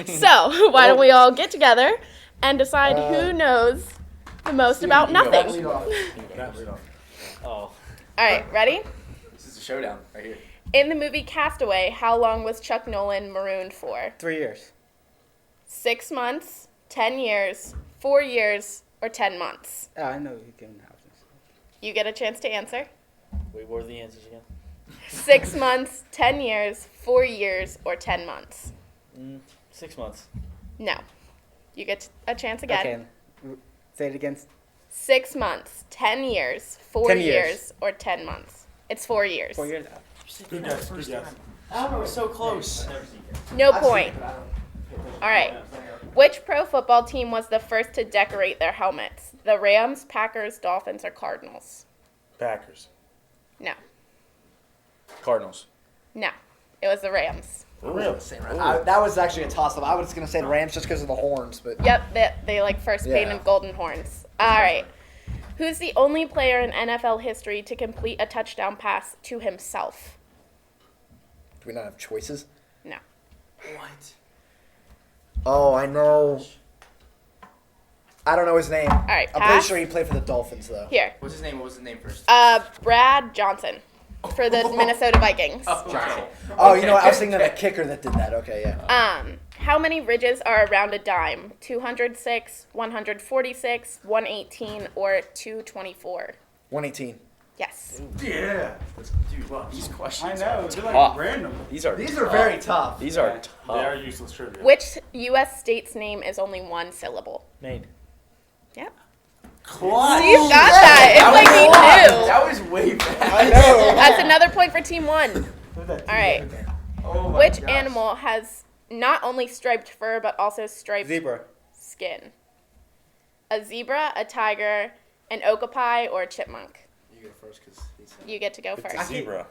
So, why don't we all get together and decide who knows the most about nothing? Oh. All right, ready? This is a showdown right here. In the movie Castaway, how long was Chuck Nolan marooned for? 3 years. 6 months, 10 years, 4 years, or 10 months? Oh, I know you can have this. You get a chance to answer. Wait, what are the answers again? 6 months, 10 years, 4 years, or 10 months? 6 months. No. You get a chance again. Okay. Say it again. 6 months, 10 years, 4 10 years, years, or 10 months. It's 4 years. 4 years. Good guess, good guess. Oh, we're so close. No point. All right. Which pro football team was the first to decorate their helmets? The Rams, Packers, Dolphins, or Cardinals? Packers. No. Cardinals. No. It was the Rams. Really? That was actually a toss-up. I was going to say the Rams just because of the horns, but Yep, they like first painted golden horns. All right. Who's the only player in NFL history to complete a touchdown pass to himself? do we not have choices? No. What? Oh, I know. I don't know his name. All right, I'm pretty pass. sure he played for the Dolphins, though. Here. What's his name? What was his name first? Brad Johnson for the Minnesota Vikings. Oh, you know what? I was thinking of the kicker that did that. Okay, yeah. How many ridges are around a dime? 206, 146, 118, or 224? 118. Yes. Yeah. Dude, wow, these questions I know, are they're tough. like random. These are very tough. These are tough. They are useless trivia. Which U.S. state's name is only one syllable? Maine. Yep. What? Steve got that. It's like he knew. That was way back. I know. That's another point for Team 1. All right. Oh my Which gosh. animal has not only striped fur but also striped skin? A zebra, a tiger, an okapi, or a chipmunk? You go first because he said. You get to go It's first. a zebra.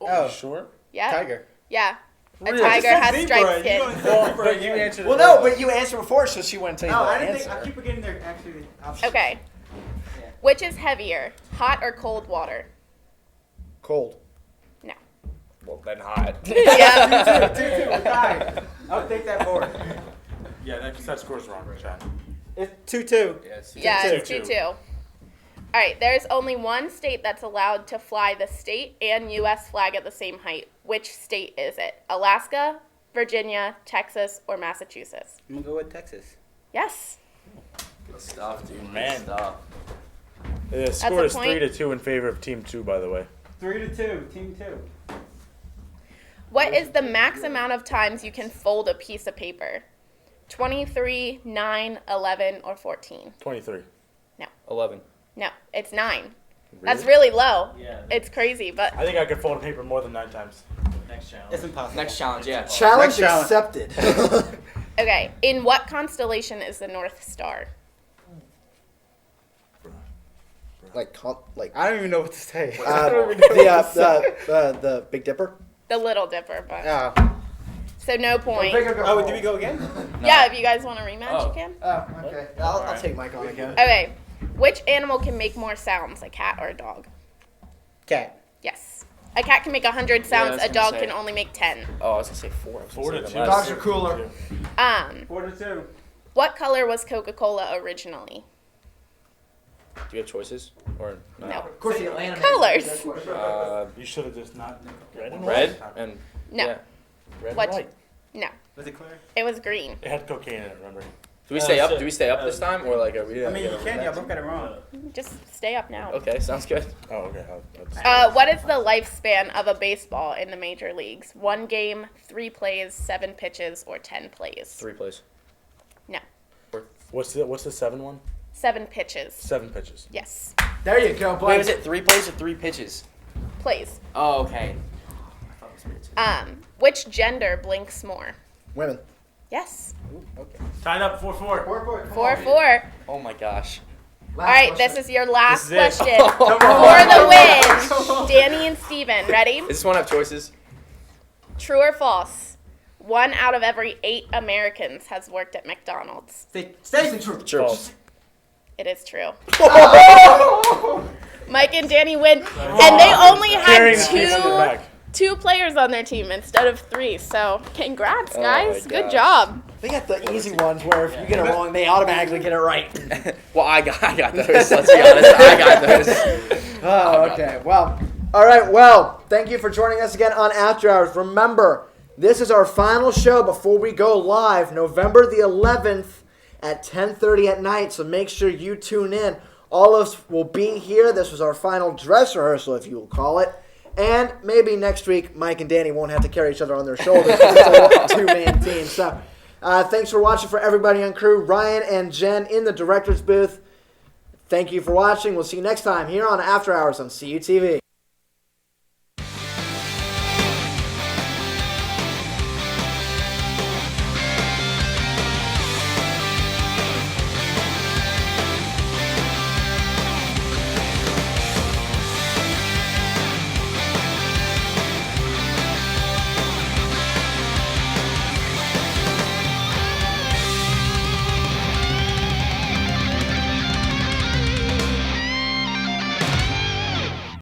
Oh, sure. Yeah. Tiger. Yeah. A Really? tiger I has said striped zebra. skin. But you answered Well, no, but you answered before, so she wouldn't tell you Oh, the I didn't answer. think. I keep forgetting their actually options. Okay. Which is heavier, hot or cold water? Cold. No. Well, then hot. Yeah. 2-2. We're tied. I'll take that forward. Yeah, that score's wrong, Chad. It's 2-2. Yeah, it's 2-2. All right, there's only one state that's allowed to fly the state and U.S. flag at the same height. Which state is it? Alaska, Virginia, Texas, or Massachusetts? I'm going to go with Texas. Yes. Good stuff, dude. Man. Good stuff. The score is 3-2 in favor of Team 2, by the way. 3-2, Team 2. What is the max amount of times you can fold a piece of paper? 23, 9, 11, or 14? 23. No. 11. No, it's 9. That's really low. Yeah. It's crazy, but I think I could fold a paper more than 9 times. Next challenge. It's impossible. Next challenge, yeah. Challenge accepted. okay. In what constellation is the North Star? like I don't even know what to say. The Big Dipper. The Little Dipper, but Yeah. so no point. Oh, do we go again? Yeah, if you guys want a rematch, you can. Oh, okay. I'll take Mike on again. Okay. Which animal can make more sounds, a cat or a dog? Cat. Yes. A cat can make 100 sounds. I was A dog gonna say. can only make 10. Oh, I was gonna say 4. 4-2. Dogs are cooler. 4-2. What color was Coca-Cola originally? Do you have choices or No. Of course, the Atlanta Colors. You should have just not red and red white. and No. yeah. Red What? and white. No. Was it clear? It was green. It had cocaine in it, remember? Do we stay up? Do we stay up this time or like are we? I mean, you can. Y'all both got it wrong. Just stay up now. Okay, sounds good. Oh, okay. I'll What is the lifespan of a baseball in the major leagues? 1 game, 3 plays, 7 pitches, or 10 plays? 3 plays. No. What's the 7 one? 7 pitches. 7 pitches. Yes. There you go, boy. Wait, was it 3 plays or 3 pitches? Plays. Oh, okay. I thought it was pitches. Which gender blinks more? Women. Yes. Ooh, okay. Tied up 4-4. 4-4. Oh my gosh. All right, this is your last This is it. question for the win. Danny and Steven, ready? Does this one have choices? True or false? 1 out of every 8 Americans has worked at McDonald's. Stay true. True. It is true. Mike and Danny win, and they only had two players on their team instead of 3. So congrats, guys. Good job. They got the easy ones where if you get it wrong, they automatically get it right. Well, I got those. Let's be honest. I got those. Oh, okay. Well, all right. Well, thank you for joining us again on After Hours. Remember, this is our final show before we go live, November the 11th at 10:30 at night. So make sure you tune in. All of us will be here. This was our final dress rehearsal, if you will call it. And maybe next week, Mike and Danny won't have to carry each other on their shoulders. It's a 2-man team. So thanks for watching for everybody on crew. Ryan and Jen in the director's booth. Thank you for watching. We'll see you next time here on After Hours on CUTV.